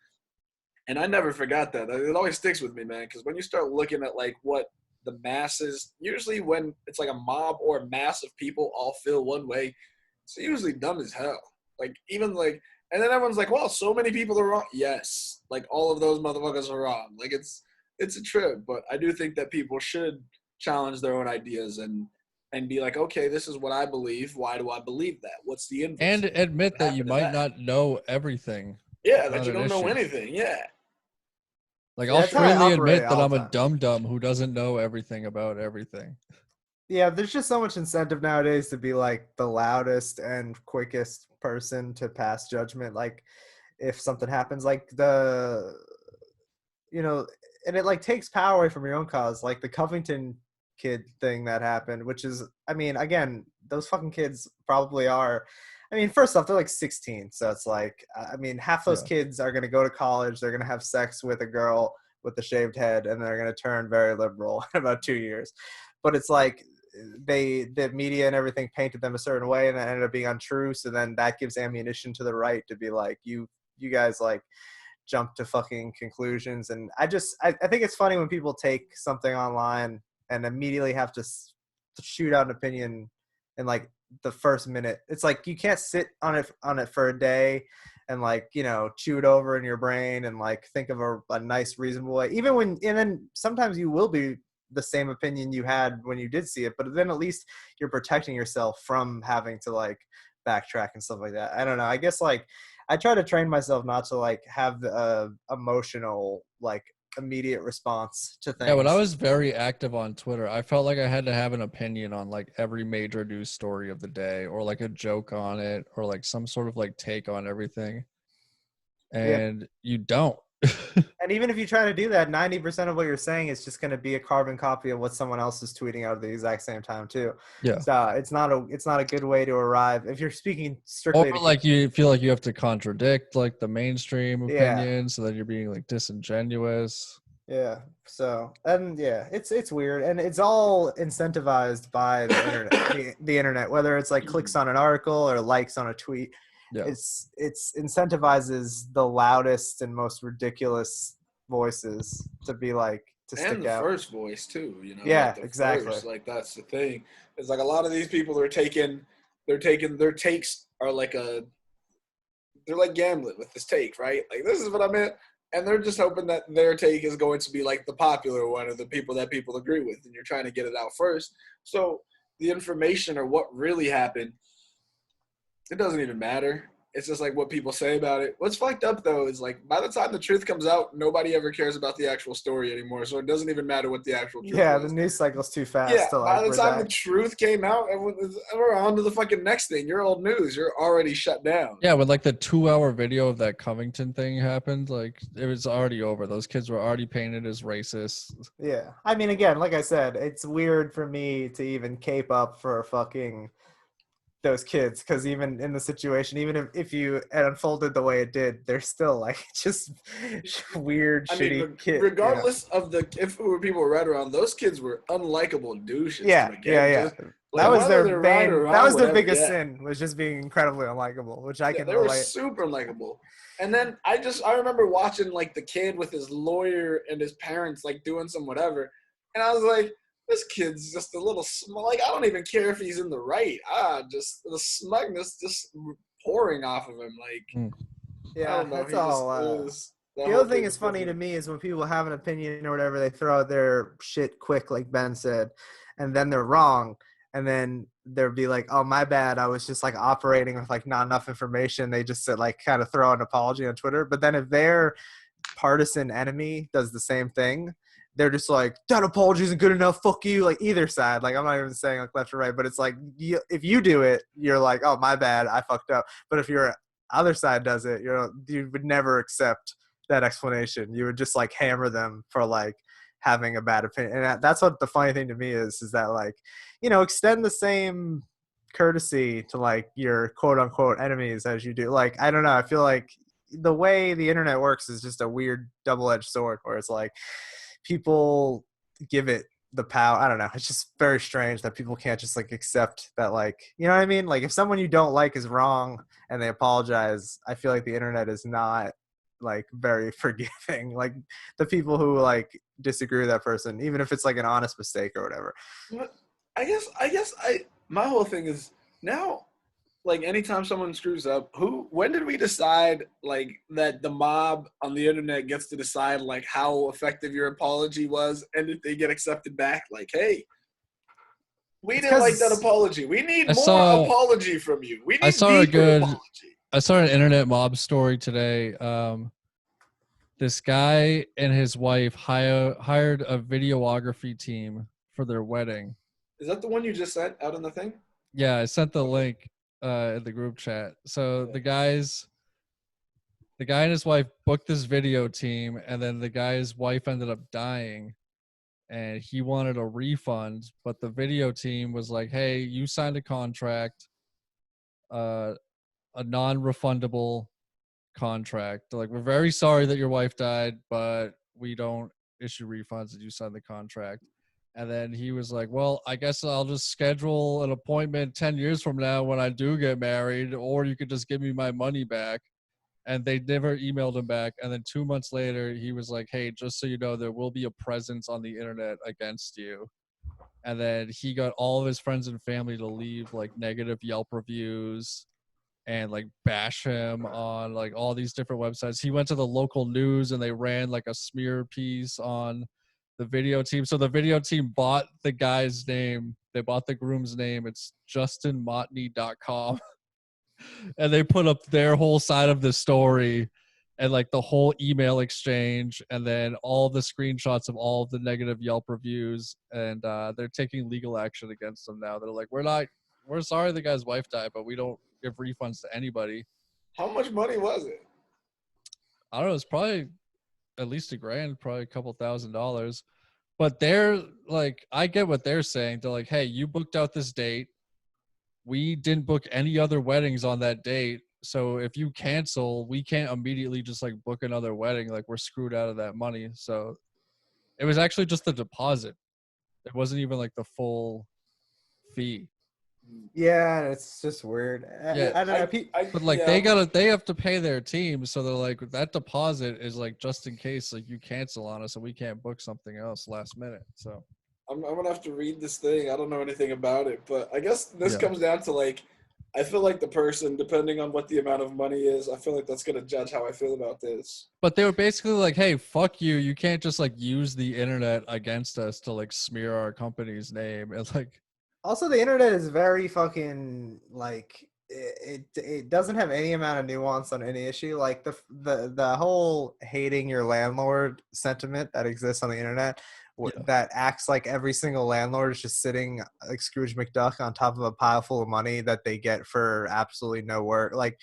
And I never forgot that. It always sticks with me, man, because when you start looking at like what the masses, usually when it's like a mob or a mass of people all feel one way, it's usually dumb as hell. Like, even like, and then everyone's like, well, so many people are wrong. Yes. Like, all of those motherfuckers are wrong. Like, it's a trip. But I do think that people should challenge their own ideas and be like, okay, this is what I believe. Why do I believe that? What's the inverse? And admit that you might not know everything. Yeah, that you don't know anything. Yeah. Like, I'll freely admit that I'm a dum-dum who doesn't know everything about everything. Yeah, there's just so much incentive nowadays to be like the loudest and quickest person to pass judgment. Like if something happens, like and it like takes power away from your own cause. Like the Covington kid thing that happened, which is, I mean, again, those fucking kids probably are, I mean, first off, they're like 16. So it's like, I mean, half those kids are going to go to college. They're going to have sex with a girl with a shaved head, and they're going to turn very liberal in about 2 years. But it's like, the media and everything painted them a certain way, and that ended up being untrue. So then that gives ammunition to the right to be like, you guys like jump to fucking conclusions. And I think it's funny when people take something online and immediately have to shoot out an opinion in like the first minute. It's like you can't sit on it for a day and like, you know, chew it over in your brain and like think of a nice, reasonable way. And then sometimes you will be the same opinion you had when you did see it, but then at least you're protecting yourself from having to like backtrack and stuff like that. I don't know. I guess like I try to train myself not to like have the emotional like immediate response to things. Yeah, when I was very active on Twitter, I felt like I had to have an opinion on like every major news story of the day, or like a joke on it, or like some sort of like take on everything. And you don't. And even if you try to do that, 90% of what you're saying is just going to be a carbon copy of what someone else is tweeting out at the exact same time too. Yeah. So it's not a good way to arrive if you're speaking strictly. Or like you feel like you have to contradict like the mainstream opinion, so that you're being like disingenuous. Yeah. So, and yeah, it's weird, and it's all incentivized by the internet. The internet, whether it's like clicks on an article or likes on a tweet, Yeah. it's incentivizes the loudest and most ridiculous voices to be like to And stick the out. first voice too, you know, Yeah, like the exactly. first, like that's the thing. It's like a lot of these people are taking, their takes are like they're like gambling with this take, right? Like this is what I meant, and they're just hoping that their take is going to be like the popular one or the people that people agree with, and you're trying to get it out first. So the information or what really happened, it doesn't even matter. It's just like what people say about it. What's fucked up though is like by the time the truth comes out, nobody ever cares about the actual story anymore. So it doesn't even matter what the actual truth Yeah, the was. news cycle's too Yeah, fast to like by the time the redact. truth came out, everyone was we're on to the fucking next thing. You're old news. You're already shut down. Yeah, when like the 2-hour video of that Covington thing happened, like it was already over. Those kids were already painted as racist. Yeah. I mean, again, like I said, it's weird for me to even cape up for fucking those kids because even in the situation, even if you it unfolded the way it did, they're still like just weird, I mean, shitty kid. regardless of the if people were right or wrong, those kids were unlikable douches Yeah, to yeah, begin. yeah. Just That like was whether their they're right or main. That wrong, was their whatever. biggest Yeah, sin was just being incredibly unlikable, which I yeah, can they were relate. super unlikable. And then I remember watching like the kid with his lawyer and his parents like doing some whatever, and I was like, this kid's just a little small. Like I don't even care if he's in the right. Just the smugness just pouring off of him. Like Mm. I Yeah, don't know. it's He just all. it was the The whole other thing thing that's was funny to fucking. me is when people have an opinion or whatever, they throw out their shit quick, like Ben said, and then they're wrong. And then they'll be like, oh, my bad. I was just like operating with like not enough information. They just said like kind of throw an apology on Twitter. But then if their partisan enemy does the same thing, they're just like, that apology isn't good enough. Fuck you. Like either side. Like I'm not even saying like left or right, but it's like if you do it, you're like, oh, my bad. I fucked up. But if your other side does it, you would never accept that explanation. You would just like hammer them for like having a bad opinion. And that's what the funny thing to me is that like, extend the same courtesy to like your quote unquote enemies as you do. Like, I don't know. I feel like the way the internet works is just a weird double-edged sword where it's like people give it the power. I don't know. It's just very strange that people can't just like accept that, like, you know what I mean? Like if someone you don't like is wrong and they apologize, I feel like the internet is not like very forgiving. Like the people who like disagree with that person, even if it's like an honest mistake or whatever. But I guess my whole thing is now, like anytime someone screws up, when did we decide like that the mob on the internet gets to decide like how effective your apology was and if they get accepted back? Like, hey, we It's didn't like that 'cause apology. We need I more saw apology from you. We I need saw a deeper good apology. I saw an internet mob story today. This guy and his wife hired a videography team for their wedding. Is that the one you just sent out in the thing? Yeah, I sent the Okay. link in the group chat. So Yeah. the guy and his wife booked this video team, and then the guy's wife ended up dying, and he wanted a refund, but the video team was like, "Hey, you signed a contract, uh, a non-refundable contract. They're like, we're very sorry that your wife died, but we don't issue refunds and you signed the contract." And then he was like, well, I guess I'll just schedule an appointment 10 years from now when I do get married, or you could just give me my money back. And they never emailed him back. And then 2 months later, he was like, hey, just so you know, there will be a presence on the internet against you. And then he got all of his friends and family to leave like negative Yelp reviews and like bash him on like all these different websites. He went to the local news and they ran like a smear piece on the video team. So the video team bought the guy's name. They bought the groom's name. It's justinmotney.com. And they put up their whole side of the story and like the whole email exchange and then all the screenshots of all of the negative Yelp reviews. And they're taking legal action against them now. They're like, we're sorry the guy's wife died, but we don't give refunds to anybody. How much money was it? I don't know. It's probably at least $1,000, probably a couple $1,000. But they're like, I get what they're saying. They're like, hey, you booked out this date. We didn't book any other weddings on that date. So if you cancel, we can't immediately just like book another wedding. Like we're screwed out of that money. So It was actually just the deposit. It wasn't even like the full fee. Yeah, it's just weird. Yeah, I don't know. But like they have to pay their team, so they're like that deposit is like just in case like you cancel on us and we can't book something else last minute. So I'm gonna have to read this thing. I don't know anything about it, but I guess this Yeah. comes down to like, I feel like the person, depending on what the amount of money is, I feel like that's gonna judge how I feel about this. But they were basically like, hey, fuck you. You can't just like use the internet against us to like smear our company's name. And like, Also, the internet is very fucking like it doesn't have any amount of nuance on any issue. Like the whole hating your landlord sentiment that exists on the internet that acts like every single landlord is just sitting like Scrooge McDuck on top of a pile full of money that they get for absolutely no work. Like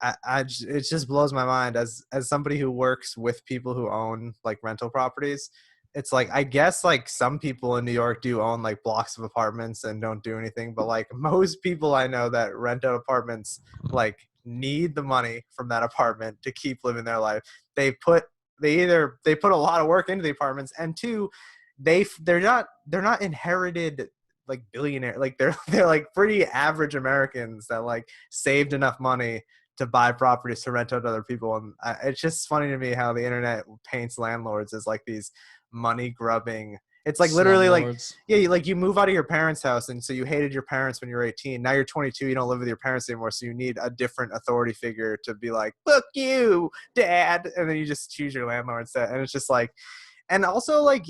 it just blows my mind as somebody who works with people who own like rental properties. It's like, I guess like some people in New York do own like blocks of apartments and don't do anything, but like most people I know that rent out apartments like need the money from that apartment to keep living their life. They put a lot of work into the apartments, and two, they're not inherited like billionaire, like they're like pretty average Americans that like saved enough money to buy properties to rent out to other people. And it's just funny to me how the internet paints landlords as like these money grubbing. It's like literally like, yeah, like you move out of your parents' house, and so you hated your parents when you were 18. Now you're 22, you don't live with your parents anymore, so you need a different authority figure to be like, fuck you, dad, and then you just choose your landlord instead. And it's just like, and also like,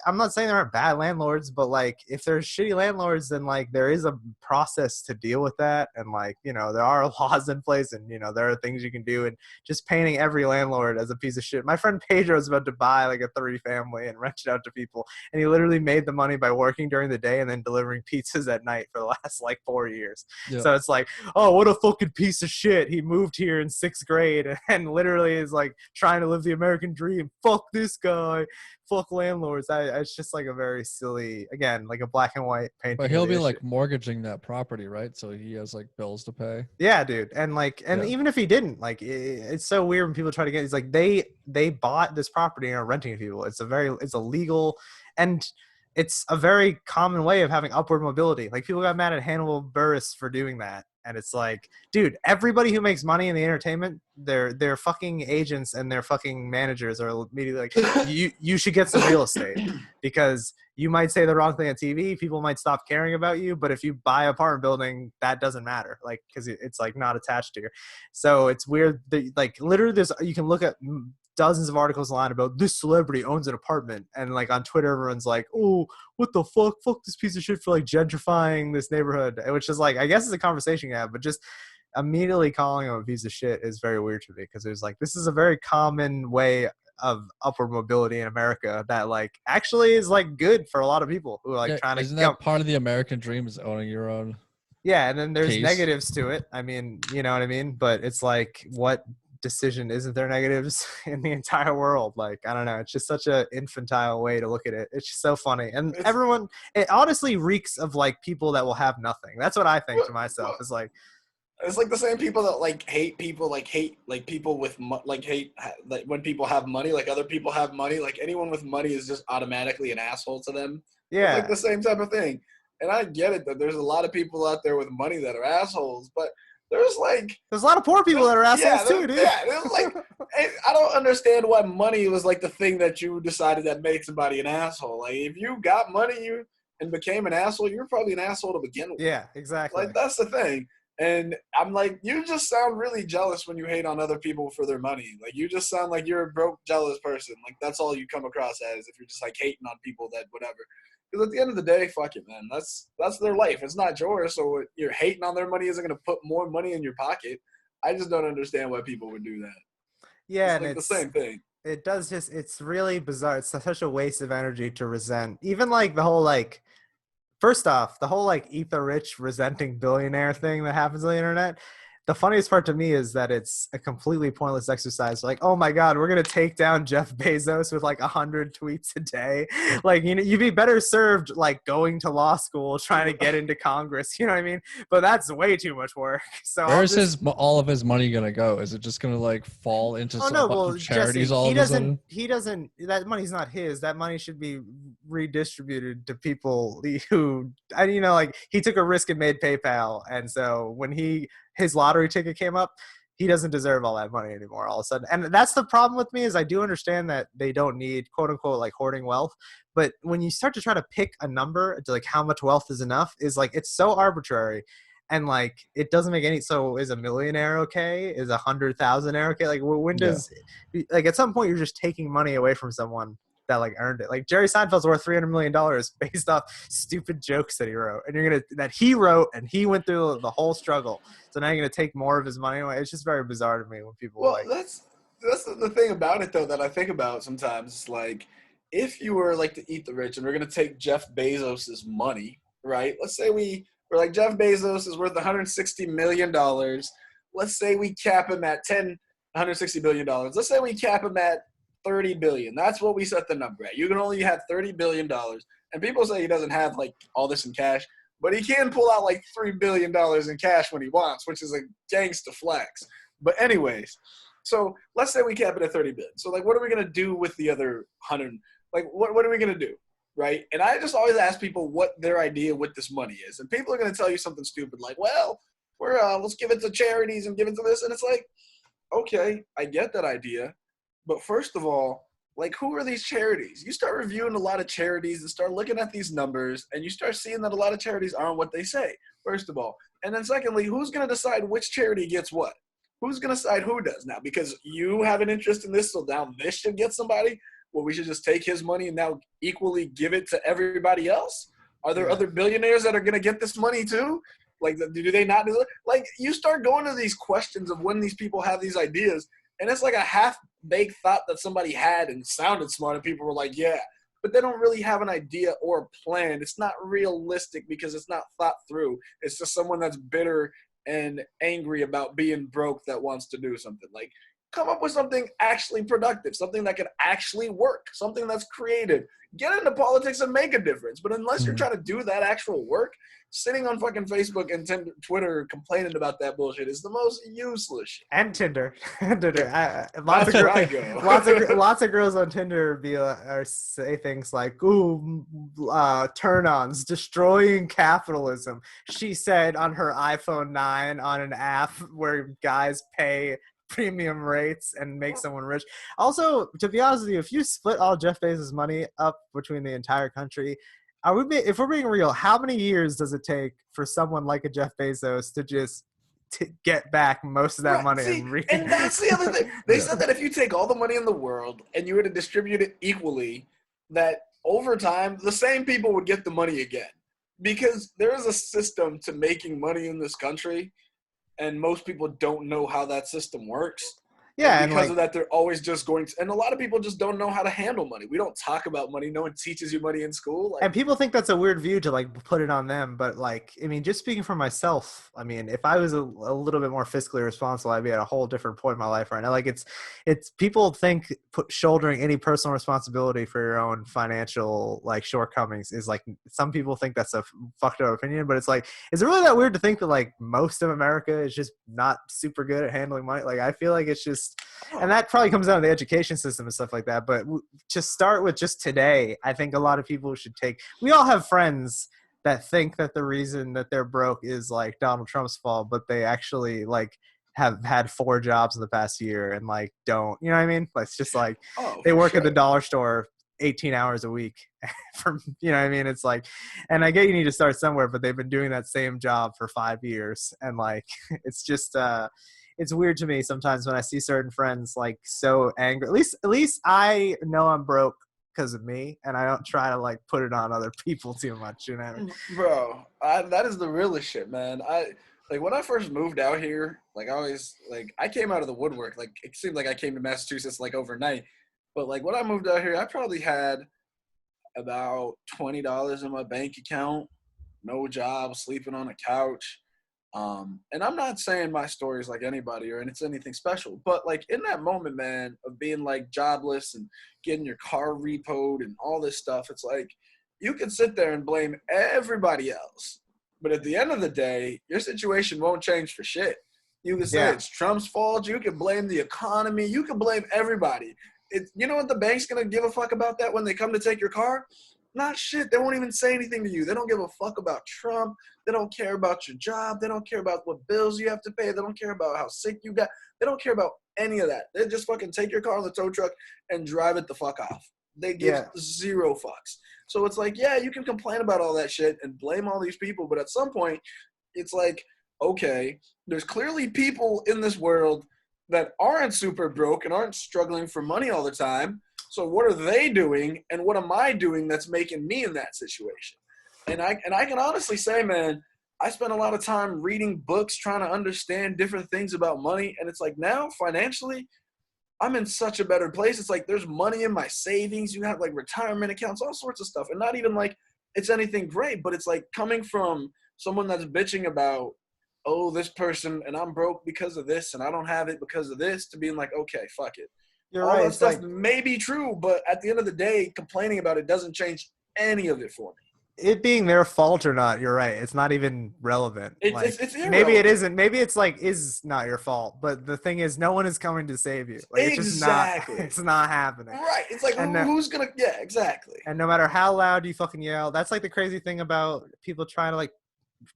I'm not saying there aren't bad landlords, but like if there's shitty landlords, then like there is a process to deal with that, and like, you know, there are laws in place, and you know there are things you can do. And just painting every landlord as a piece of shit. My friend Pedro was about to buy like a 3 family and rent it out to people, and he literally made the money by working during the day and then delivering pizzas at night for the last like 4 years. Yeah. So it's like, oh, what a fucking piece of shit. He moved here in 6th grade and literally is like trying to live the American dream. Fuck this guy. Fuck landlords. It's just like a very silly, again, like a black and white painting. But he'll be like mortgaging that property, right? So he has like bills to pay. Yeah, dude. And like, and even if he didn't, like, it's so weird when people try to get. It's like they bought this property and are renting to people. It's a legal, and it's a very common way of having upward mobility. Like people got mad at Hannibal Buress for doing that. And it's like, dude, everybody who makes money in the entertainment, their fucking agents and their fucking managers are immediately like, you should get some real estate, because you might say the wrong thing on TV, people might stop caring about you, but if you buy an apartment building, that doesn't matter, like, because it's like not attached to you. So it's weird that like literally you can look at dozens of articles online about this celebrity owns an apartment, and like on Twitter everyone's like, oh, what the fuck this piece of shit for like gentrifying this neighborhood, which is like, I guess it's a conversation you have, but just immediately calling him a piece of shit is very weird to me, because it's like, this is a very common way of upward mobility in America that like actually is like good for a lot of people who are like trying to. Isn't that part of the American dream, is owning your own? Yeah, and then there's case. negatives to it. I mean, you know what I mean? But it's like, what decision isn't there negatives in the entire world? Like, I don't know. It's just such a infantile way to look at it. It's just so funny. And everyone, it honestly reeks of like people that will have nothing. That's what I think to myself. Is like, it's like the same people that like hate people, like hate like people with hate like when people have money, like other people have money, like anyone with money is just automatically an asshole to them. yeah, It's like the same type of thing. And I get it that there's a lot of people out there with money that are assholes, but there's a lot of poor people that are assholes too, dude. Yeah, there's like, I don't understand why money was like the thing that you decided that made somebody an asshole. Like if you got money and became an asshole, you're probably an asshole to begin with. Yeah, exactly. Like that's the thing. And I'm like, you just sound really jealous when you hate on other people for their money. Like you just sound like you're a broke, jealous person. Like that's all you come across as, if you're just like hating on people that whatever. Because at the end of the day, fuck it, man. That's their life. It's not yours. So you're hating on their money isn't going to put more money in your pocket. I just don't understand why people would do that. Yeah, it's like the same thing. It does just, it's really bizarre. It's such a waste of energy to resent. Even like the whole like, first off, the whole like eat the rich resenting billionaire thing that happens on the internet. the funniest part to me is that it's a completely pointless exercise. Like, oh my God, we're gonna take down Jeff Bezos with like 100 tweets a day. Like, you know, you'd be better served like going to law school, trying to get into Congress. You know what I mean? But that's way too much work. So Where is all of his money gonna go? Is it just gonna like fall into Oh a no, bunch well, of charities Jesse, all of a sudden? he doesn't, that money's not his. That money should be redistributed to people who, you know, like he took a risk and made PayPal. And so when his lottery ticket came up, he doesn't deserve all that money anymore all of a sudden. And that's the problem with me is I do understand that they don't need quote unquote like hoarding wealth. But when you start to try to pick a number to like how much wealth is enough is like, it's so arbitrary. And like, it doesn't make any, so is a millionaire okay? Is 100,000 okay? Like when does, like at some point you're just taking money away from someone that like earned it. Like Jerry Seinfeld's worth $300 million based off stupid jokes that he wrote. And that he wrote and he went through the whole struggle. So now you're going to take more of his money away. It's just very bizarre to me when people Well, that's the thing about it though that I think about sometimes. It's like if you were like to eat the rich and we're gonna take Jeff Bezos's money, right? Let's say we're like Jeff Bezos is worth $160 million. Let's say we cap him at $160 billion. Let's say we cap him at $30 billion. That's what we set the number at. You can only have $30 billion. And people say he doesn't have like all this in cash, but he can pull out like $3 billion in cash when he wants, which is a gangsta flex. But anyways, so let's say we cap it at $30 billion. So like, what are we going to do with the other 100? Like, what are we going to do? Right? And I just always ask people what their idea with this money is. And people are going to tell you something stupid like, well, let's give it to charities and give it to this. And it's like, okay, I get that idea. But first of all, like, who are these charities? You start reviewing a lot of charities and start looking at these numbers and you start seeing that a lot of charities aren't what they say, first of all. And then secondly, who's going to decide which charity gets what? Who's going to decide who does now? Because you have an interest in this, so now this should get somebody. Well, we should just take his money and now equally give it to everybody else? Are there other billionaires that are going to get this money too? Like, do they not do it? Like, you start going to these questions of when these people have these ideas, and it's like a half-baked thought that somebody had and sounded smart, and people were like, yeah. But they don't really have an idea or a plan. It's not realistic because it's not thought through. It's just someone that's bitter and angry about being broke that wants to do something. Like, come up with something actually productive, something that can actually work, something that's creative. Get into politics and make a difference. But unless you're trying to do that actual work, sitting on fucking Facebook and Twitter complaining about that bullshit is the most useless shit. And Tinder. Lots of girls on Tinder or say things like, ooh, turn-ons, destroying capitalism. She said on her iPhone 9 on an app where guys pay premium rates and make someone rich. Also, to be honest with you, if you split all Jeff Bezos' money up between the entire country, if we're being real, how many years does it take for someone like a Jeff Bezos to just get back most of that money? See, and that's the other thing. They said that if you take all the money in the world and you were to distribute it equally, that over time, the same people would get the money again. Because there is a system to making money in this country, and most people don't know how that system works. Yeah, and because of that, they're always just going to – and a lot of people just don't know how to handle money. We don't talk about money. No one teaches you money in school. And people think that's a weird view to, like, put it on them. But, like, I mean, just speaking for myself, I mean, if I was a little bit more fiscally responsible, I'd be at a whole different point in my life right now. Like, it's people think shouldering any personal responsibility for your own financial, like, shortcomings is, like, some people think that's a fucked up opinion. But it's, like, is it really that weird to think that, like, most of America is just not super good at handling money? Like, I feel like it's just – and that probably comes down to the education system and stuff like that. But to start with just today, I think a lot of people should take – we all have friends that think that the reason that they're broke is like Donald Trump's fault, but they actually like have had 4 jobs in the past year and like don't – you know what I mean? Like, it's just like they work at the dollar store 18 hours a week for, you know what I mean? It's like, and I get you need to start somewhere, but they've been doing that same job for 5 years. And like, it's just – it's weird to me sometimes when I see certain friends like so angry. At least I know I'm broke because of me, and I don't try to like put it on other people too much. You know what I mean? Bro, that is the realest shit, man. Like when I first moved out here, like I came out of the woodwork. Like it seemed like I came to Massachusetts like overnight, but like when I moved out here, I probably had about $20 in my bank account, no job, sleeping on a couch. And I'm not saying my story is like anybody or it's anything special, but like in that moment, man, of being like jobless and getting your car repoed and all this stuff, it's like you can sit there and blame everybody else. But at the end of the day, your situation won't change for shit. You can say it's Trump's fault. You can blame the economy. You can blame everybody. You know what the bank's going to give a fuck about that when they come to take your car? Not shit. They won't even say anything to you. They don't give a fuck about Trump. They don't care about your job. They don't care about what bills you have to pay. They don't care about how sick you got. They don't care about any of that. They just fucking take your car on the tow truck and drive it the fuck off. They give zero fucks. So it's like, yeah, you can complain about all that shit and blame all these people, but at some point, it's like, okay, there's clearly people in this world that aren't super broke and aren't struggling for money all the time. So what are they doing, and what am I doing that's making me in that situation? And I can honestly say, man, I spent a lot of time reading books, trying to understand different things about money, and it's like now financially, I'm in such a better place. It's like there's money in my savings. You have like retirement accounts, all sorts of stuff, and not even like it's anything great, but it's like coming from someone that's bitching about, oh, this person, and I'm broke because of this, and I don't have it because of this, to being like, okay, fuck it. You're all right. that stuff may be true, but at the end of the day, complaining about it doesn't change any of it for me. It being their fault or not, you're right. It's not even relevant. It's irrelevant. Maybe it isn't. Maybe it's like is not your fault. But the thing is, no one is coming to save you. Like, exactly. It's not happening. Right. It's like who's gonna? Yeah, exactly. And no matter how loud you fucking yell, that's like the crazy thing about people trying to like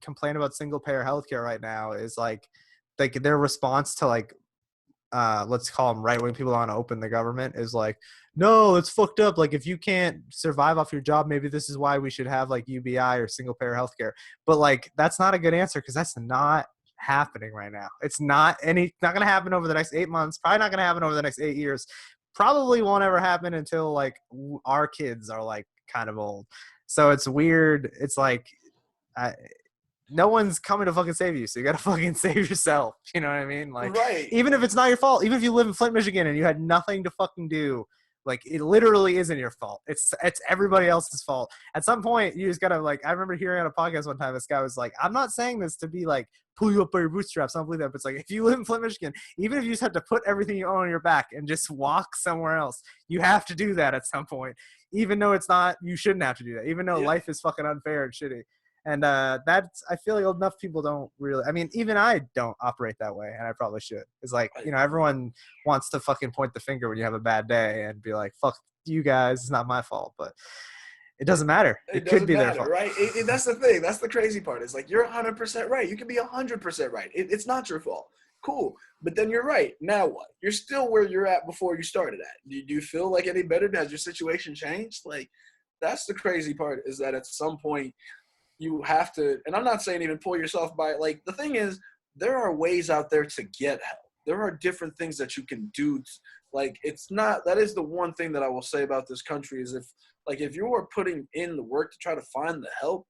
complain about single payer healthcare right now is like their response to like let's call them right wing people that want to open the government is like, no, it's fucked up. Like if you can't survive off your job, maybe this is why we should have like UBI or single payer healthcare. But like that's not a good answer because that's not happening right now. It's not going to happen over the next 8 months. Probably not going to happen over the next 8 years. Probably won't ever happen until like our kids are like kind of old. So it's weird. It's like no one's coming to fucking save you, so you gotta fucking save yourself. You know what I mean? Like, right. Even if it's not your fault, even if you live in Flint, Michigan, and you had nothing to fucking do, like it literally isn't your fault. It's everybody else's fault. At some point, you just gotta like. I remember hearing on a podcast one time, this guy was like, "I'm not saying this to be like pull you up by your bootstraps. I don't believe that, but it's like if you live in Flint, Michigan, even if you just have to put everything you own on your back and just walk somewhere else, you have to do that at some point, even though it's not. You shouldn't have to do that, even though life is fucking unfair and shitty." And that's, I feel like enough people don't really, I mean, even I don't operate that way, and I probably should. It's like, you know, everyone wants to fucking point the finger when you have a bad day and be like, fuck you guys, it's not my fault. But it doesn't matter. It could be their fault. Right? That's the thing. That's the crazy part. It's like, you're 100% right. You can be 100% right. It's not your fault. Cool. But then you're right. Now what? You're still where you're at before you started at. Do you feel like any better? Has your situation changed? Like, that's the crazy part, is that at some point, you have to, and I'm not saying even pull yourself by, like, the thing is, there are ways out there to get help. There are different things that you can do. Like, it's not, that is the one thing that I will say about this country is if you are putting in the work to try to find the help,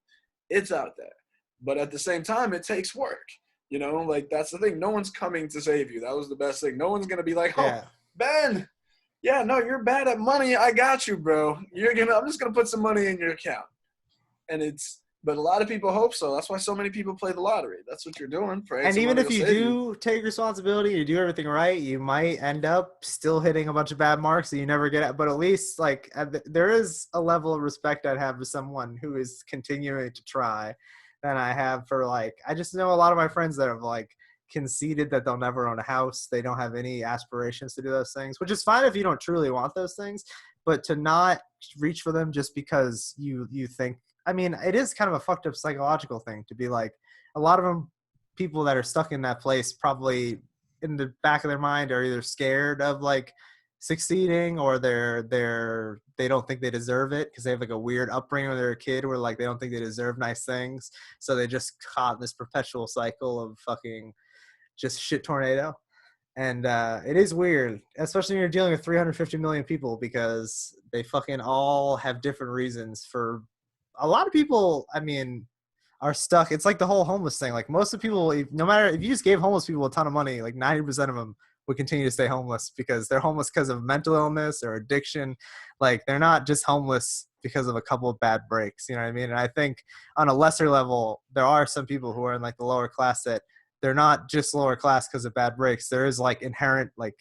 it's out there. But at the same time, it takes work. You know, like, that's the thing. No one's coming to save you. That was the best thing. No one's going to be like, oh, Ben, yeah, no, you're bad at money. I got you, bro. I'm just going to put some money in your account. But a lot of people hope so. That's why so many people play the lottery. That's what you're doing. And even if you do take responsibility, you do everything right, you might end up still hitting a bunch of bad marks that you never get at. But at least, like, there is a level of respect I'd have for someone who is continuing to try than I have for, like, I just know a lot of my friends that have, like, conceded that they'll never own a house. They don't have any aspirations to do those things, which is fine if you don't truly want those things. But to not reach for them just because you think, I mean, it is kind of a fucked up psychological thing to be like, a lot of them, people that are stuck in that place probably in the back of their mind are either scared of like succeeding or they don't think they deserve it because they have like a weird upbringing when they're a kid where like they don't think they deserve nice things. So they just caught this perpetual cycle of fucking just shit tornado. And it is weird, especially when you're dealing with 350 million people because they fucking all have different reasons for. A lot of people, I mean, are stuck. It's like the whole homeless thing. Like most of the people, no matter if you just gave homeless people a ton of money, like 90% of them would continue to stay homeless because they're homeless because of mental illness or addiction. Like they're not just homeless because of a couple of bad breaks. You know what I mean? And I think on a lesser level, there are some people who are in like the lower class that they're not just lower class because of bad breaks. There is like inherent, like,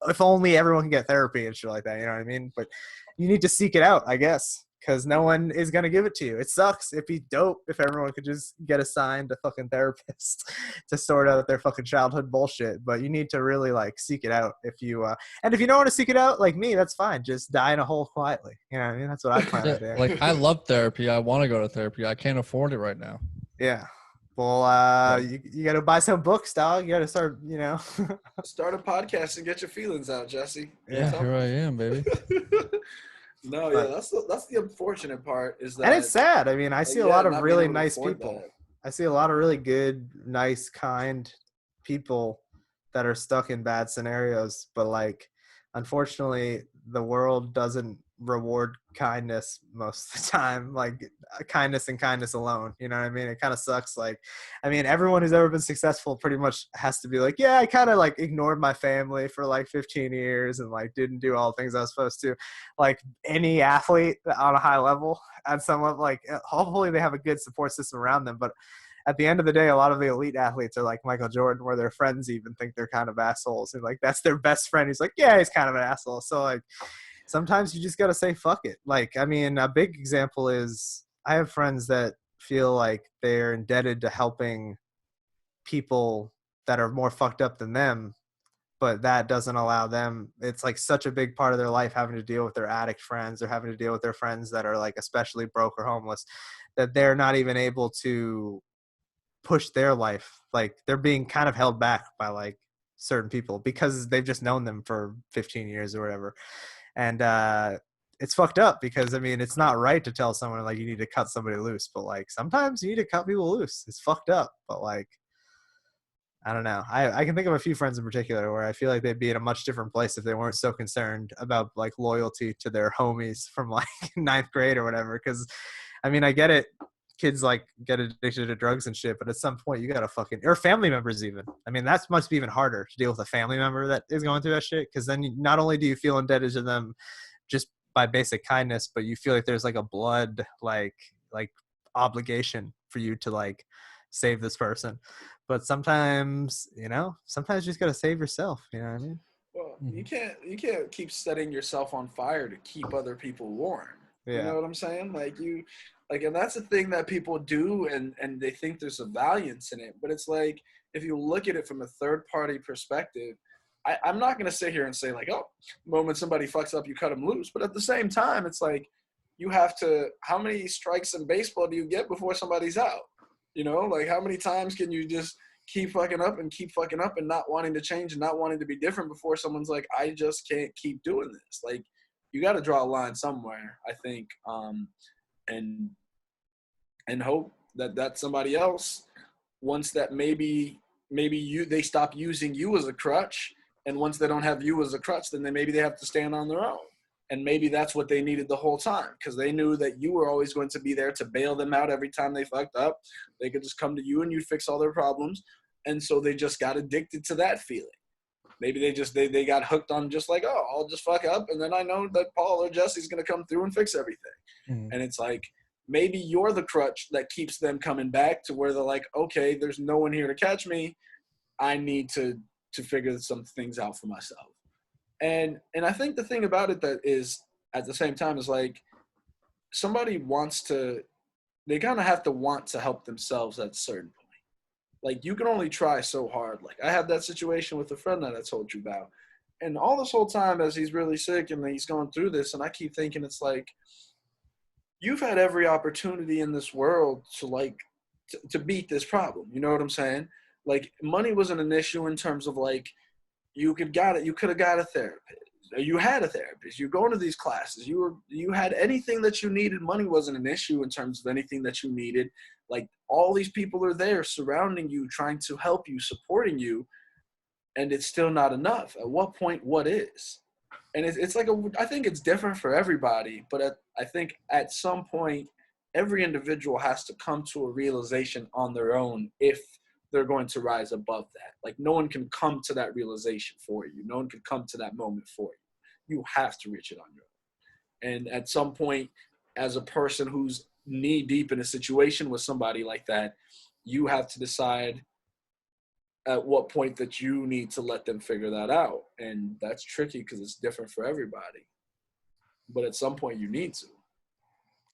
if only everyone can get therapy and shit like that. You know what I mean? But you need to seek it out, I guess, because no one is going to give it to you. It sucks. It'd be dope if everyone could just get assigned a fucking therapist to sort out their fucking childhood bullshit. But you need to really like seek it out. If you and if you don't want to seek it out, like me, that's fine. Just die in a hole quietly. You know what I mean? That's what I plan Yeah, on doing. like I love therapy. I want to go to therapy. I can't afford it right now. Yeah. Well, you got to buy some books, dog. You got to start, Start a podcast and get your feelings out, Jesse. Yeah, here I am, baby. No, yeah, that's the unfortunate part is that, and it's sad. I mean, I see a lot of not really being able to nice afford people. that. I see a lot of really good, nice, kind people that are stuck in bad scenarios. But like, unfortunately, the world doesn't reward kindness most of the time. Like kindness and kindness alone. You know what I mean? It kind of sucks. Like, I mean, everyone who's ever been successful pretty much has to be like, yeah, I kind of like ignored my family for like 15 years and like didn't do all the things I was supposed to. Like any athlete on a high level, and someone like, hopefully they have a good support system around them. But at the end of the day, a lot of the elite athletes are like Michael Jordan, where their friends even think they're kind of assholes. And like, that's their best friend. He's like, yeah, he's kind of an asshole. So like, sometimes you just got to say, fuck it. Like, I mean, a big example is I have friends that feel like they're indebted to helping people that are more fucked up than them, but that doesn't allow them. It's like such a big part of their life having to deal with their addict friends or having to deal with their friends that are like especially broke or homeless, that they're not even able to push their life. Like they're being kind of held back by like certain people because they've just known them for 15 years or whatever. And it's fucked up because I mean, it's not right to tell someone like you need to cut somebody loose, but like sometimes you need to cut people loose. It's fucked up, but like, I don't know. I can think of a few friends in particular where I feel like they'd be in a much different place if they weren't so concerned about like loyalty to their homies from like ninth grade or whatever. Cause I mean, I get it. Kids like get addicted to drugs and shit, but at some point you gotta fucking, or family members even. I mean, that must be even harder to deal with a family member that is going through that shit. Cause then not only do you feel indebted to them just by basic kindness, but you feel like there's like a blood, like obligation for you to like save this person. But sometimes, sometimes you just gotta save yourself. You know what I mean? Well, you can't keep setting yourself on fire to keep other people warm. Yeah. You know what I'm saying? And that's the thing that people do, and they think there's a valiance in it. But it's like, if you look at it from a third party perspective, I'm not going to sit here and say like, oh, the moment somebody fucks up, you cut them loose. But at the same time, it's like, you have to, how many strikes in baseball do you get before somebody's out? You know, like how many times can you just keep fucking up and not wanting to change and not wanting to be different before someone's like, I just can't keep doing this. Like, you got to draw a line somewhere, I think, and hope that somebody else, once that maybe they stop using you as a crutch, and once they don't have you as a crutch, then maybe they have to stand on their own. And maybe that's what they needed the whole time, because they knew that you were always going to be there to bail them out every time they fucked up. They could just come to you and you'd fix all their problems. And so they just got addicted to that feeling. Maybe they got hooked on just like, oh, I'll just fuck up, and then I know that Paul or Jesse's going to come through and fix everything. Mm-hmm. And it's like, maybe you're the crutch that keeps them coming back to where they're like, okay, there's no one here to catch me. I need to figure some things out for myself. And I think the thing about it that is at the same time is like, somebody they kind of have to want to help themselves at a certain point. Like, you can only try so hard. Like, I had that situation with a friend that I told you about. And all this whole time as he's really sick and he's going through this, and I keep thinking, it's like, you've had every opportunity in this world to beat this problem. You know what I'm saying? Like, money wasn't an issue in terms of like, you could have got a therapist. You had a therapist. You're going to these classes. You had anything that you needed. Money wasn't an issue in terms of anything that you needed. Like, all these people are there surrounding you, trying to help you, supporting you, and it's still not enough. At what point, what is? And it's like, I think it's different for everybody, but I think at some point, every individual has to come to a realization on their own if they're going to rise above that. Like, no one can come to that realization for you. No one can come to that moment for you. You have to reach it on your own. And at some point, as a person who's knee deep in a situation with somebody like that, you have to decide at what point that you need to let them figure that out. And that's tricky because it's different for everybody. But at some point you need to.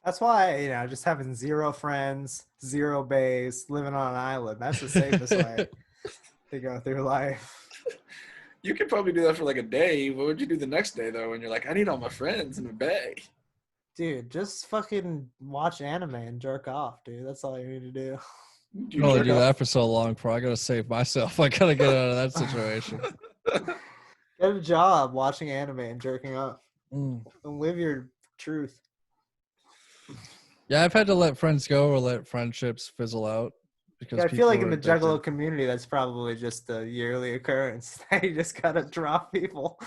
That's why, just having 0 friends, 0 bays, living on an island, that's the safest way to go through life. You could probably do that for like a day. What would you do the next day though when you're like, I need all my friends in a bay? Dude, just fucking watch anime and jerk off, dude. That's all you need to do. I can only do that for so long, bro. I gotta save myself. I gotta get out of that situation. Get a job watching anime and jerking off. Mm. And live your truth. Yeah, I've had to let friends go or let friendships fizzle out. Because Yeah, I feel like in the addicted. Juggalo community, that's probably just a yearly occurrence. You just gotta drop people.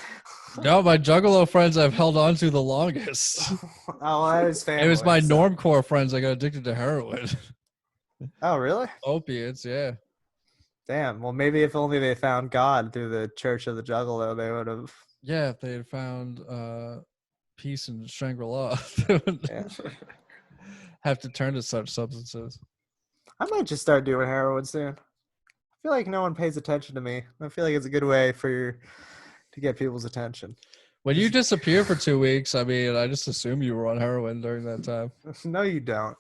No, my Juggalo friends I've held on to the longest. Oh, that is family. It was my normcore friends that got addicted to heroin. Oh, really? Opiates, yeah. Damn. Well, maybe if only they found God through the Church of the Juggalo, they would have. Yeah, if they had found peace in Shangri-La, Yeah. have to turn to such substances. I might just start doing heroin soon. I feel like no one pays attention to me. I feel like it's a good way to get people's attention. When you disappear for 2 weeks, I mean, I just assume you were on heroin during that time. No, you don't.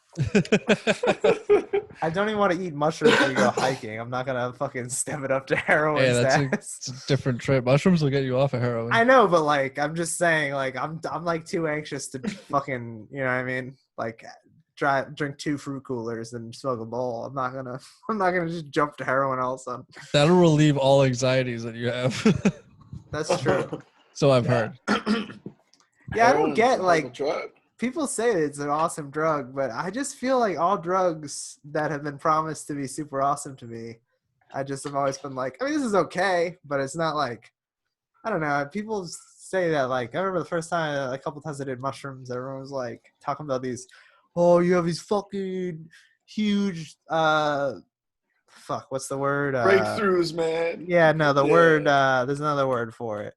I don't even want to eat mushrooms when we go hiking. I'm not gonna fucking step it up to heroin status. It's a different trip. Mushrooms will get you off of heroin. I know, but like, I'm just saying, like, I'm like too anxious to fucking, you know what I mean? Like, drink 2 fruit coolers and smoke a bowl. I'm not gonna just jump to heroin all of a sudden. That'll relieve all anxieties that you have. That's true. So I've heard. Yeah, I don't get like drug. People say it's an awesome drug, but I just feel like all drugs that have been promised to be super awesome to me, I just have always been like, I mean, this is okay, but it's not like, I don't know. People say that, like, I remember the first time, a couple times I did mushrooms, everyone was like talking about these, oh, you have these fucking huge, what's the word? Breakthroughs, man. Yeah, no, the word, there's another word for it.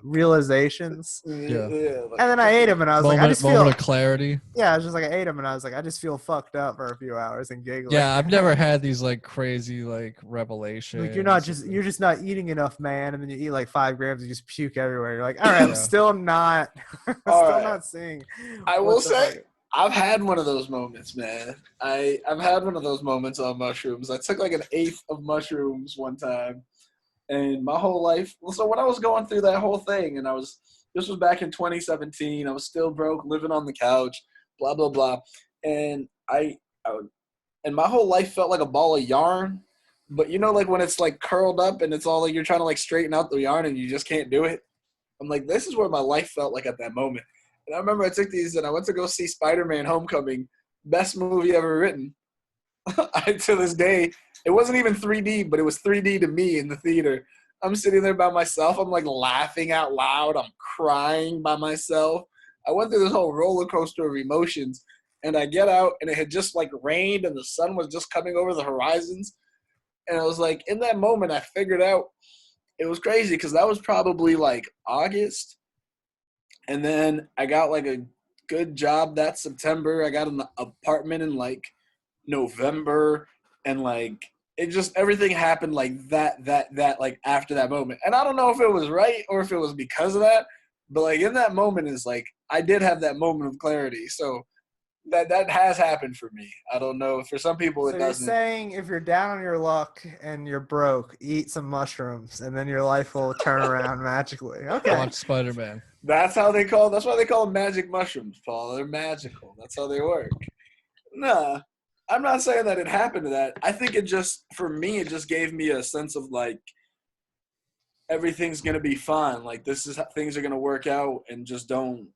Realizations. Yeah. And then I ate them and I was like, I just moment of clarity. Yeah, I was just like, I ate them and I was like, I just feel fucked up for a few hours and giggling. Yeah, I've never had these like crazy like revelations. Like you're just not eating enough, man. And then you eat like 5 grams and you just puke everywhere. You're like, all right, I'm still not not seeing. I will say, I've had one of those moments, man. I've had one of those moments on mushrooms. I took like 1/8 of mushrooms one time. And my whole life, so when I was going through that whole thing, and this was back in 2017, I was still broke, living on the couch, blah, blah, blah. And and my whole life felt like a ball of yarn. But you know, like when it's like curled up and it's all like you're trying to like straighten out the yarn and you just can't do it. I'm like, this is what my life felt like at that moment. And I remember I took these and I went to go see Spider-Man Homecoming, best movie ever written. To this day, it wasn't even 3D, but it was 3D to me in the theater. I'm sitting there by myself. I'm like laughing out loud. I'm crying by myself. I went through this whole roller coaster of emotions, and I get out, and it had just like rained, and the sun was just coming over the horizons. And I was like, in that moment, I figured out it was crazy because that was probably like August. And then I got like a good job that September. I got an apartment in like November, and like it just everything happened like that like after that moment. And I don't know if it was right or if it was because of that, but like in that moment is like I did have that moment of clarity. So that has happened for me. I don't know, for some people it doesn't. You're saying if you're down on your luck and you're broke, eat some mushrooms and then your life will turn around magically. Okay. Watch Spider-Man. That's why they call them magic mushrooms, Paul. They're magical. That's how they work. Nah. I'm not saying that it happened to that. I think it just, for me, it just gave me a sense of like, everything's going to be fine. Like, this is how things are going to work out, and just don't,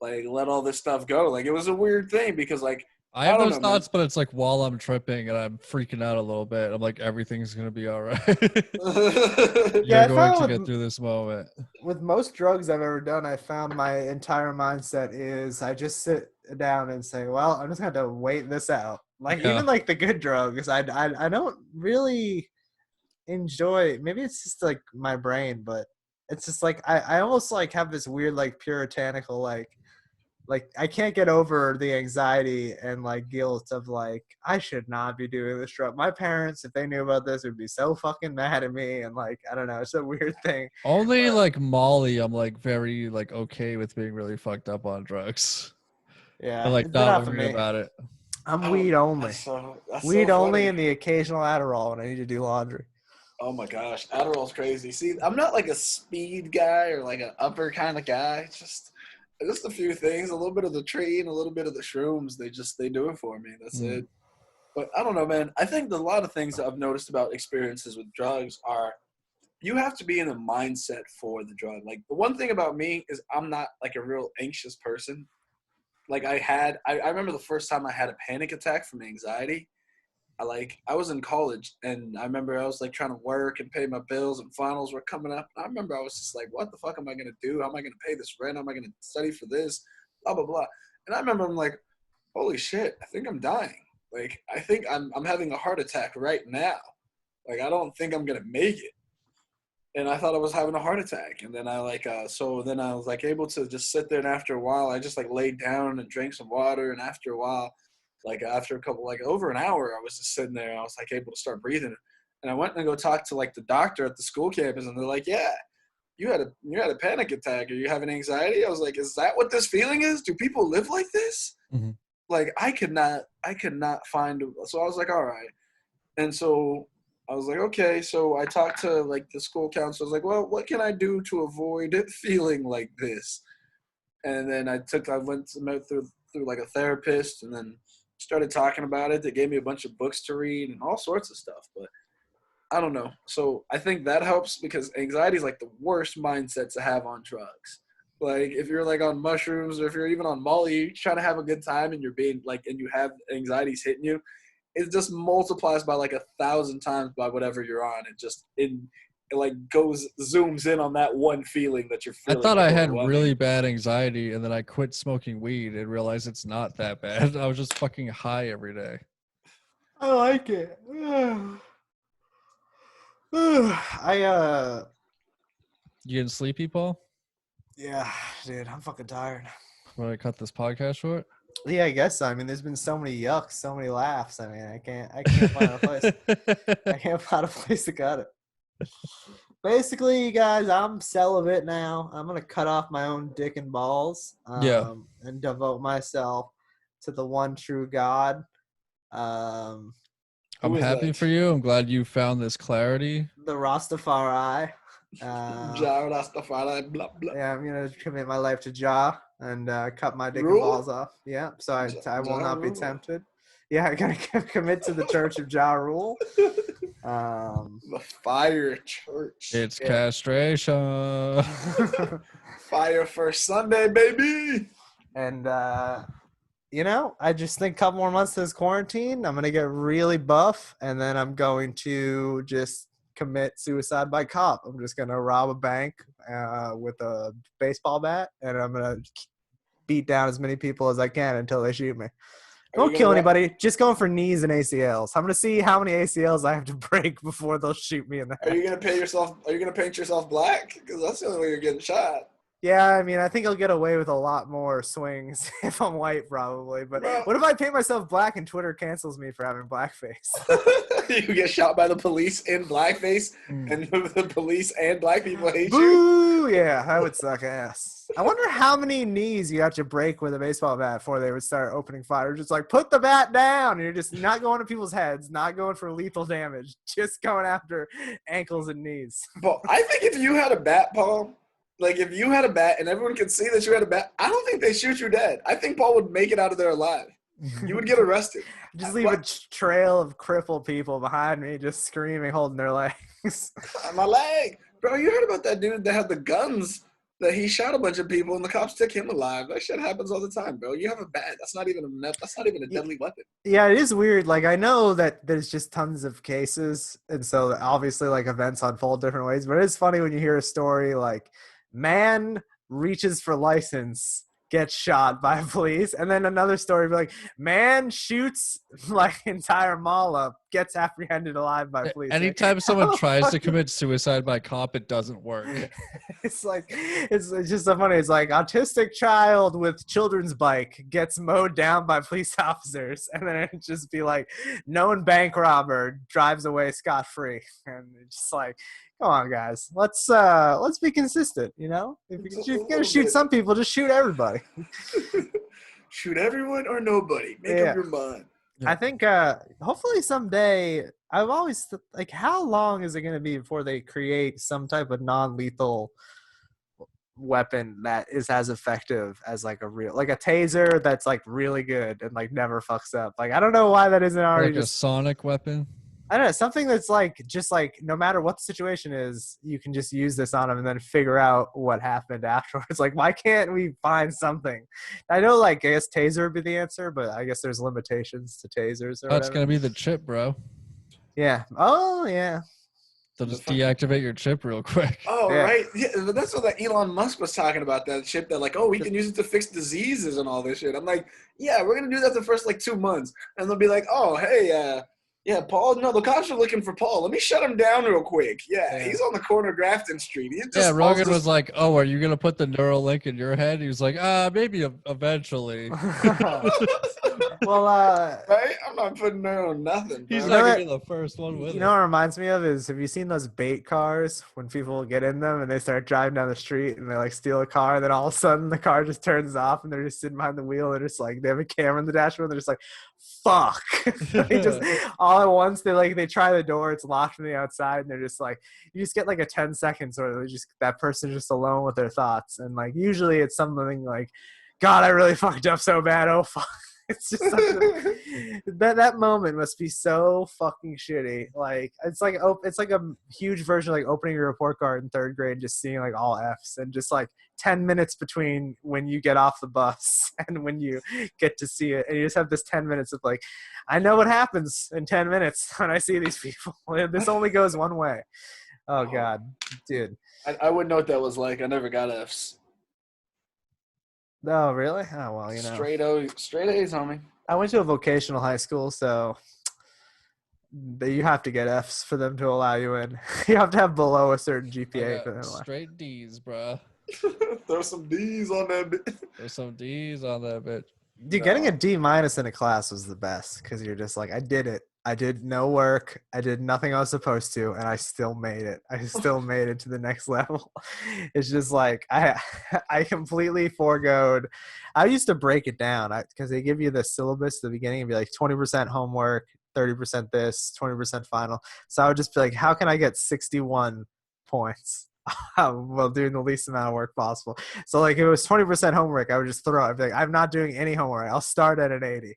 like, let all this stuff go. Like, it was a weird thing because, like, I have those thoughts, but it's like while I'm tripping and I'm freaking out a little bit, I'm like, everything's going to be all right. You're going to get through this moment. With most drugs I've ever done, I found my entire mindset is I just sit down and say, well, I'm just going to have to wait this out. Like, even like the good drugs, I don't really enjoy. Maybe it's just like my brain, but it's just like I almost like have this weird like puritanical like like I can't get over the anxiety and like guilt of like I should not be doing this drug. My parents, if they knew about this, would be so fucking mad at me. And like I don't know, it's a weird thing. Only But, like Molly, I'm like very like okay with being really fucked up on drugs and yeah, like it's not enough for worrying me. about it. I'm weed only. That's so Weed only funny. and the occasional Adderall when I need to do laundry. Oh my gosh, Adderall's crazy. See, I'm not like a speed guy or like an upper kind of guy. It's just a few things, a little bit of the tree and a little bit of the shrooms. They do it for me. That's it. But I don't know, man. I think a lot of things that I've noticed about experiences with drugs are you have to be in a mindset for the drug. Like the one thing about me is I'm not like a real anxious person. Like I remember the first time I had a panic attack from anxiety. I was in college and I remember I was like trying to work and pay my bills and finals were coming up. I remember I was just like, what the fuck am I gonna do? How am I gonna pay this rent? How am I gonna study for this? Blah blah blah. And I remember I'm like, holy shit, I think I'm dying. Like I think I'm having a heart attack right now. Like I don't think I'm gonna make it. And I thought I was having a heart attack. And then so then I was like able to just sit there, and after a while I just like laid down and drank some water, and after a while like after a couple, like over an hour, I was just sitting there and I was like able to start breathing. And I went and go talk to like the doctor at the school campus, and they're like, yeah, you had a panic attack. Are you having anxiety? I was like, is that what this feeling is? Do people live like this? Mm-hmm. Like I could not find, so I was like, all right. And so I was like, okay. So I talked to like the school counselor. I was like, well, what can I do to avoid feeling like this? And then I went through like a therapist, and then started talking about it. They gave me a bunch of books to read and all sorts of stuff. But I don't know. So I think that helps because anxiety is like the worst mindset to have on drugs. Like if you're like on mushrooms or if you're even on Molly, you're trying to have a good time and you're being like, and you have anxieties hitting you, it just multiplies by like 1,000 times by whatever you're on. It like zooms in on that one feeling that you're I feeling. thought like I had overwhelming. really bad anxiety, and then I quit smoking weed and realized it's not that bad. I was just fucking high every day. I like it. You getting sleepy, Paul? Yeah, dude, I'm fucking tired. Want to cut this podcast short? Yeah, I guess so. I mean, there's been so many yucks, so many laughs. I mean, I can't find a place. I can't find a place to cut it. Basically, you guys, I'm celibate now. I'm gonna cut off my own dick and balls. And devote myself to the one true God. I'm Who is happy that? for you. I'm glad you found this clarity. The Rastafari. Ja Rastafari, blah blah. Yeah, I'm gonna commit my life to Jah and cut my dick and Rule? balls off. Ja so I will Ja not be Rule. tempted. Yeah, I'm gonna commit to the Church of Ja Rule. The Fire Church. It's castration. Fire First Sunday, baby. And I just think a couple more months to this quarantine, I'm gonna get really buff, and then I'm going to just commit suicide by cop. I'm just gonna rob a bank with a baseball bat, and I'm gonna beat down as many people as I can until they shoot me. Don't kill anybody. Just going for knees and ACLs. I'm gonna see how many ACLs I have to break before they'll shoot me in the head. Are you gonna paint yourself black? Because that's the only way you're getting shot. Yeah, I mean, I think I'll get away with a lot more swings if I'm white, probably. But Bro. What if I paint myself black and Twitter cancels me for having blackface? You get shot by the police in blackface, and the police and black people hate you. Boo! Yeah, that would suck ass. I wonder how many knees you have to break with a baseball bat before they would start opening fire. Just like, put the bat down. And you're just not going to people's heads, not going for lethal damage, just going after ankles and knees. But I think if you had a bat, Paul, like if you had a bat and everyone could see that you had a bat, I don't think they shoot you dead. I think Paul would make it out of there alive. You would get arrested. Just leave a trail of crippled people behind me just screaming, holding their legs. My leg. Bro, you heard about that dude that had the guns that he shot a bunch of people and the cops took him alive? That shit happens all the time, bro. You have a bat. That's not even a deadly weapon. Yeah, it is weird. Like, I know that there's just tons of cases, and so obviously, like, events unfold different ways. But it's funny when you hear a story like, man reaches for license, gets shot by police, and then another story be like, man shoots like entire mall up, gets apprehended alive by police. Anytime Like, someone how tries to fucking- commit suicide by cop, it doesn't work. It's like it's just so funny. It's like autistic child with children's bike gets mowed down by police officers, and then it'd just be like known bank robber drives away scot-free, and it's just like, come on, guys, let's be consistent. You know, if you're gonna shoot some people, just shoot everybody. Shoot everyone or nobody. Make up your mind. Yeah. I think hopefully someday. I've always like, how long is it going to be before they create some type of non-lethal weapon that is as effective as like a taser that's like really good and like never fucks up? Like, I don't know why that isn't already Like a sonic weapon. I don't know, something that's like just like no matter what the situation is, you can just use this on them and then figure out what happened afterwards. Like, why can't we find something? I know, like, I guess taser would be the answer, but I guess there's limitations to tasers or That's whatever. gonna be the chip, bro. Yeah. Oh, yeah. They'll just deactivate your chip real quick. Oh, Yeah. right. Yeah, but that's what that Elon Musk was talking about, that chip that, like, oh, we can use it to fix diseases and all this shit. I'm like, yeah, we're going to do that the first, like, 2 months. And they'll be like, oh, hey, yeah, Paul, no, the cops are looking for Paul. Let me shut him down real quick. Yeah, he's on the corner of Grafton Street. He's just, Yeah, Rogan was like, oh, are you going to put the neural link in your head? He was like, maybe eventually. Well, right? I'm not putting there on nothing. He's bro. not going to be the first one with you it. know what it reminds me of is, have you seen those bait cars when people get in them and they start driving down the street and they like steal a car and then all of a sudden the car just turns off and they're just sitting behind the wheel and they're just like, they have a camera in the dashboard and they're just like, fuck. They just all at once they try the door, it's locked from the outside, and they're just like, you just get like a 10 seconds where they just, that person's just alone with their thoughts, and like usually it's something like, God, I really fucked up so bad, oh fuck. It's just such a, that moment must be so fucking shitty. Like, it's like a huge version of like opening your report card in 3rd grade, just seeing like all F's, and just like 10 minutes between when you get off the bus and when you get to see it, and you just have this 10 minutes of like, I know what happens in 10 minutes when I see these people. This only goes one way. Oh God, dude. I wouldn't know what that was like. I never got F's. Oh, really? Oh, well, you know. Straight A's, homie. I went to a vocational high school, so you have to get F's for them to allow you in. You have to have below a certain GPA for them to allow. Straight D's, bro. Throw some D's on that bit. There's some D's on that bitch. Dude, getting a D- in a class was the best, because you're just like, I did it. I did no work. I did nothing I was supposed to, and I still made it. I still made it to the next level. It's just like I completely foregoed. I used to break it down because they give you the syllabus at the beginning and be like 20% homework, 30% this, 20% final. So I would just be like, how can I get 61 points? Well, doing the least amount of work possible. So like, if it was 20% homework, I would just throw it. I'd be like, I'm not doing any homework. I'll start at an 80.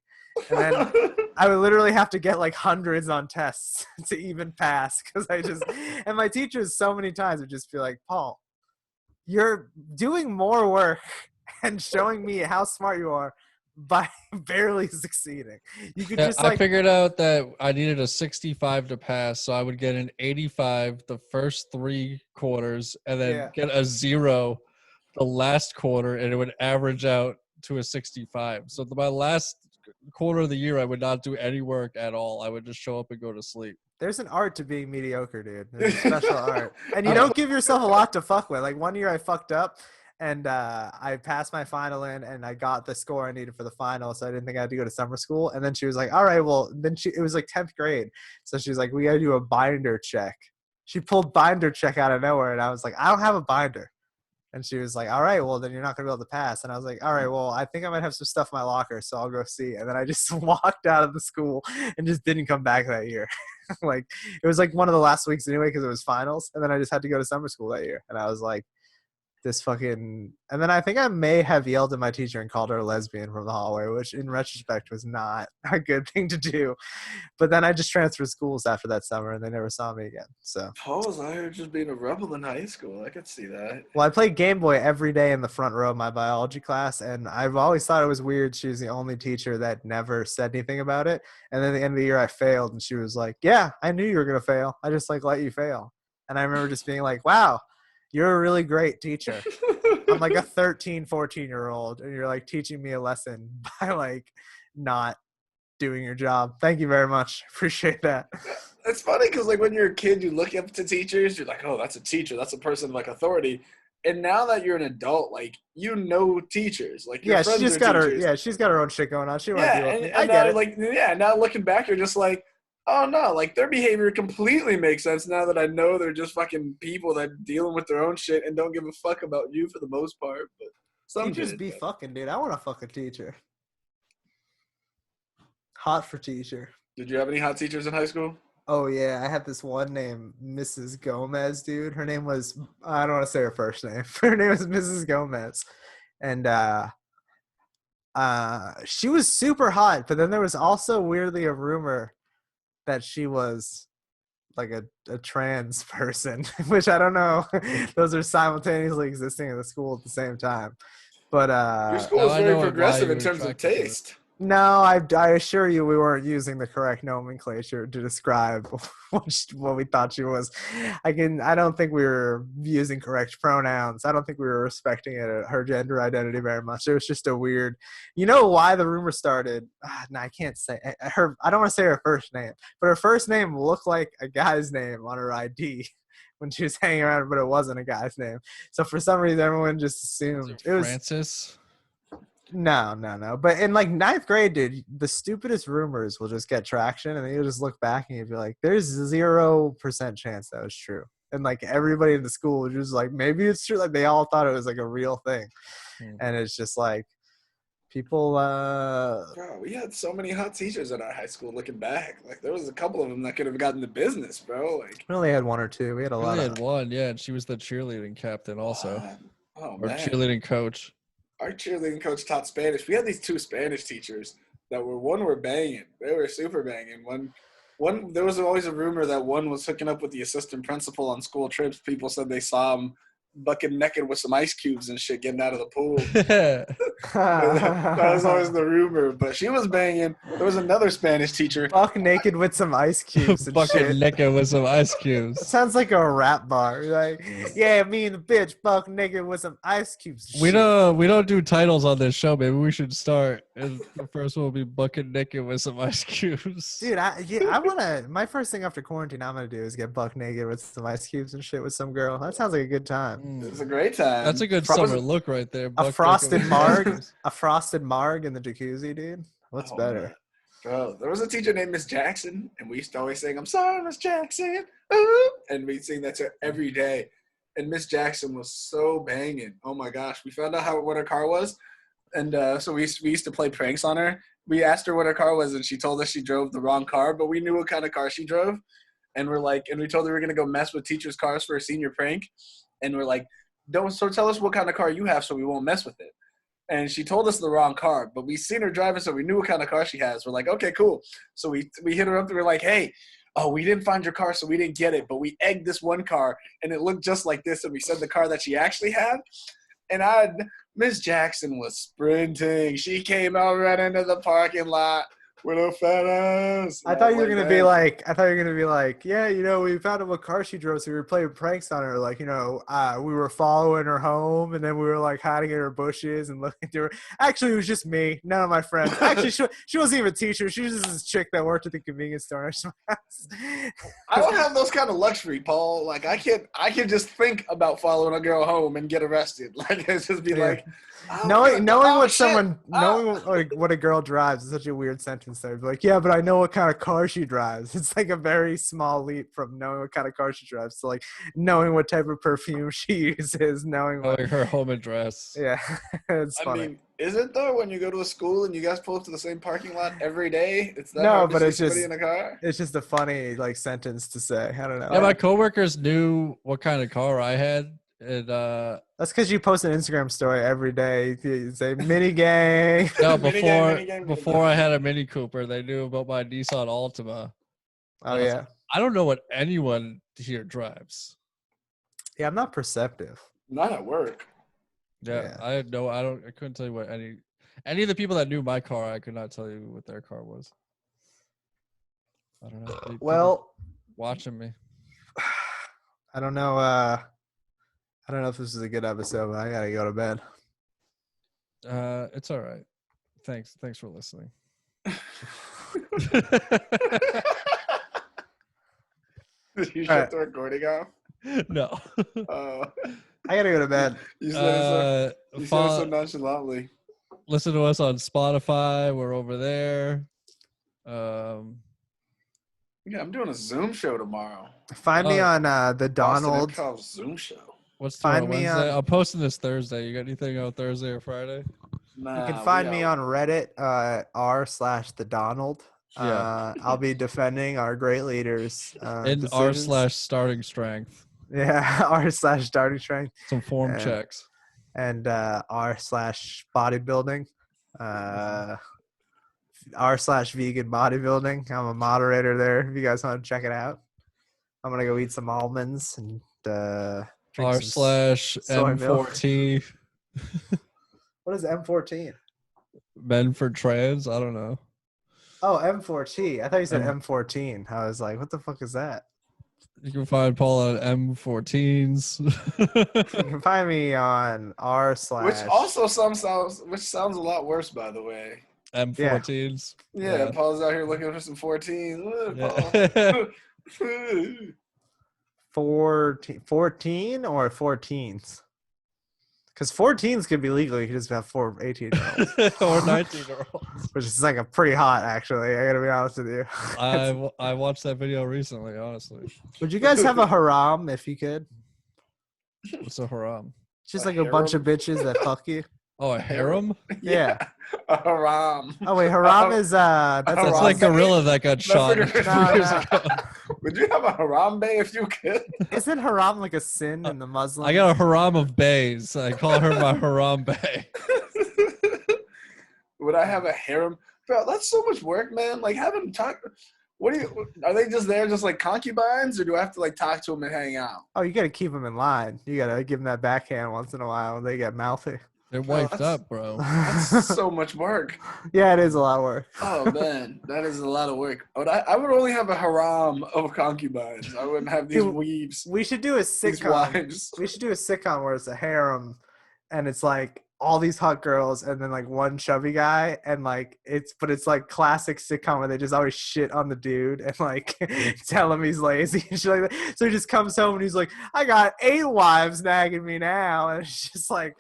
And then I would literally have to get like hundreds on tests to even pass, because and my teachers so many times would just be like, Paul, you're doing more work and showing me how smart you are by barely succeeding. You could just like, I figured out that I needed a 65 to pass, so I would get an 85 the first 3 quarters and then get a 0 the last quarter, and it would average out to a 65. So my last quarter of the year, I would not do any work at all. I would just show up and go to sleep. There's an art to being mediocre, dude. There's a special art. And you don't give yourself a lot to fuck with. Like, one year I fucked up, and I passed my final in, and I got the score I needed for the final, so I didn't think I had to go to summer school. And then she was like, all right, well, it was like 10th grade. So she was like, we got to do a binder check. She pulled binder check out of nowhere, and I was like, I don't have a binder. And she was like, all right, well, then you're not going to be able to pass. And I was like, all right, well, I think I might have some stuff in my locker, so I'll go see. And then I just walked out of the school and just didn't come back that year. Like, it was like one of the last weeks anyway, because it was finals. And then I just had to go to summer school that year. And I was like, this fucking – and then I think I may have yelled at my teacher and called her a lesbian from the hallway, which in retrospect was not a good thing to do. But then I just transferred schools after that summer, and they never saw me again. So Paul was out here just being a rebel in high school. I could see that. Well, I played Game Boy every day in the front row of my biology class, and I've always thought it was weird. She was the only teacher that never said anything about it. And then at the end of the year, I failed, and she was like, yeah, I knew you were going to fail. I just, like, let you fail. And I remember just being like, wow, you're a really great teacher. I'm like a 13, 14-year-old, and you're, like, teaching me a lesson by, like, not doing your job. Thank you very much. Appreciate that. It's funny because like when you're a kid, you look up to teachers. You're like, oh, that's a teacher. That's a person of like authority. And now that you're an adult, like you know teachers, like your Yeah, friends are teachers. she's got her own shit going on. She won't Yeah, deal with and, me. I and get now it. like now looking back, you're just like, oh no, like their behavior completely makes sense now that I know they're just fucking people that dealing with their own shit and don't give a fuck about you for the most part. But some Teachers did, be but- fucking, dude. I want to fuck a teacher. Hot for teacher. Did you have any hot teachers in high school? Oh yeah, I had this one named Mrs. Gomez, dude. Her name was, I don't want to say her first name. Her name was Mrs. Gomez. And she was super hot, but then there was also weirdly a rumor that she was like a trans person, which I don't know. Those are simultaneously existing in the school at the same time. But Your school now is I very know why progressive you in were terms of attracted to her. taste. no, I assure you we weren't using the correct nomenclature to describe what we thought she was. I don't think we were using correct pronouns. I don't think we were respecting her gender identity very much. It was just a weird, you know why the rumor started? No, I can't say her. I don't want to say her first name, but her first name looked like a guy's name on her ID when she was hanging around, but it wasn't a guy's name. So for some reason, everyone just assumed it was Francis. No. But in like ninth grade, dude, the stupidest rumors will just get traction, and then you'll just look back and you'll be like, "There's 0% chance that was true." And like everybody in the school was just like, "Maybe it's true." Like they all thought it was like a real thing, and it's just like people. Bro, we had so many hot teachers at our high school. Looking back, like there was a couple of them that could have gotten the business, bro. Like We only had one or two. We had a We lot only of. had one, yeah, and she was the cheerleading captain also, oh or man, cheerleading coach. our cheerleading coach taught Spanish. We had these two Spanish teachers that were banging. They were super banging. One there was always a rumor that one was hooking up with the assistant principal on school trips. People said they saw him bucket naked with some ice cubes and shit getting out of the pool. That was always the rumor, but she was banging. There was another Spanish teacher. Buck naked with some ice cubes and Bukkid shit. Nekkid with some ice It cubes. sounds like a rap bar. Like, yeah, me and the bitch buck naked with some ice cubes. We Shit. don't do titles on this show. Maybe we should start. And the first one will be Bukkid Nekkid with some ice cubes. Dude, I wanna. My first thing after quarantine, I'm gonna do is get buck naked with some ice cubes and shit with some girl. That sounds like a good time. It was a great time. That's a good Fro- summer look right there. A Buck frosted Nekkid with some ice marg, cubes. a frosted marg in the jacuzzi, dude. What's Oh, better? man. Bro, there was a teacher named Miss Jackson, and we used to always sing, "I'm sorry, Miss Jackson," ooh, and we'd sing that to her every day. And Miss Jackson was so banging. Oh my gosh, we found out what her car was, and so we used to play pranks on her. We asked her what her car was, and she told us she drove the wrong car, but we knew what kind of car she drove. And we told her we were gonna go mess with teachers' cars for a senior prank, and we're like, so tell us what kind of car you have, so we won't mess with it. And she told us the wrong car, but we seen her driving, so we knew what kind of car she has. We're like, okay, cool. So we hit her up and we're like, hey, we didn't find your car, so we didn't get it, but we egged this one car, and it looked just like this, and we said the car that she actually had. And Miss Jackson was sprinting. She came out right into the parking lot with a fat ass. I thought you were gonna be like, yeah, you know, we found out what car she drove, so we were playing pranks on her. Like, you know, we were following her home, and then we were like hiding in her bushes and looking through her. Actually, it was just me, none of my friends. Actually, she wasn't even a teacher. She was just this chick that worked at the convenience store. I don't have those kind of luxury, Paul. Like I can just think about following a girl home and get arrested. Like it's just be Yeah. like, knowing what shit. what a girl drives is such a weird sentence there. Be like, yeah, but I know what kind of car she drives. It's like a very small leap from knowing what kind of car she drives to like knowing what type of perfume she uses, knowing what. Her home address. Yeah, it's I funny. mean, is it though when you go to a school and you guys pull up to the same parking lot every day? It's that No, hard to but see it's somebody just- in a car. It's just a funny like sentence to say. I don't know. Yeah, my coworkers knew what kind of car I had, and That's because you post an Instagram story every day. You say mini gang. no, Minigang. before I had a Mini Cooper, they knew about my Nissan Altima. Oh yeah, I don't know what anyone here drives. yeah. I'm not perceptive. Not at work. Yeah, Yeah. I couldn't tell you what any of the people that knew my car, I could not tell you what their car was. I don't know. People Well, watching me. I don't know. I don't know if this is a good episode, but I gotta go to bed. It's all right. Thanks for listening. Did you All shut right. the recording off? No. I gotta go to bed. You said it so Follow, nonchalantly. listen to us on Spotify. We're over there. Yeah, I'm doing a Zoom show tomorrow. Find me on the Boston Donald. Improv Zoom show. What's Find tomorrow, me Wednesday? on- I'm posting this Thursday. You got anything on Thursday or Friday? Nah, You can find me on Reddit, r/the Donald. Yeah. I'll be defending our great leaders. And decisions. r/starting strength. Yeah, r/starting strength. Some form And- checks. And r/bodybuilding. r/vegan bodybuilding. I'm a moderator there. If you guys want to check it out, I'm gonna go eat some almonds and drink some soy milk. r/M4T. What is M14? Men for trans. I don't know. Oh, M4T. I thought you said M- M14. I was like, what the fuck is that? You can find Paul on M14s. You can find me on r/. Which also sounds a lot worse, by the way. M14s. Yeah, Paul's out here looking for some 14s. Yeah. 14 or 14s? Because 14s could be legal. You could just have 4 18-year-olds. Or 19-year-olds. Which is like a pretty hot, actually. I gotta be honest with you. I watched that video recently, honestly. Would you guys have a haram if you could? What's a haram? Just A like a bunch of harem? bitches that fuck you. Oh, a harem? Yeah. A haram. Oh wait, haram is that's Haram. That's a like Harambe? gorilla that got shot. That's like No, years no. ago. Would you have a harambe if you could? Isn't haram like a sin in the Muslim? I got a haram of bays. I call her my haram bay. Would I have a harem? Bro, that's so much work, man. Like having talk. What do you? Are they just there, just like concubines, or do I have to like talk to them and hang out? Oh, you gotta keep them in line. You gotta give them that backhand once in a while when they get mouthy. They're wiped that's- up, bro. That's so much work. Yeah, it is a lot of work. Oh man, that is a lot of work. But I would only have a haram of concubines. I wouldn't have these Dude, weebs, We should do a these sitcom. wives. We should do a sitcom where it's a harem, and it's like all these hot girls, and then like one chubby guy, and like it's like classic sitcom where they just always shit on the dude and like tell him he's lazy and shit like that. So he just comes home and he's like, "I got 8 wives nagging me now," and it's just like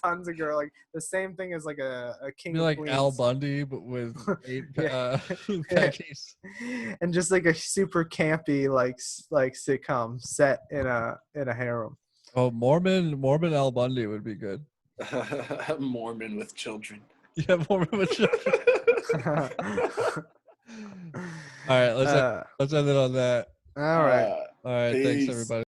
tons of girls. Like the same thing as like a king. Be of like Queens. Al Bundy, but with 8 Yeah. Peggies. And just like a super campy like sitcom set in a harem. Oh, Mormon Al Bundy would be good. Mormon with children. Yeah, Mormon with children. All right, let's end it on that. All right. All right, thanks Peace. everybody.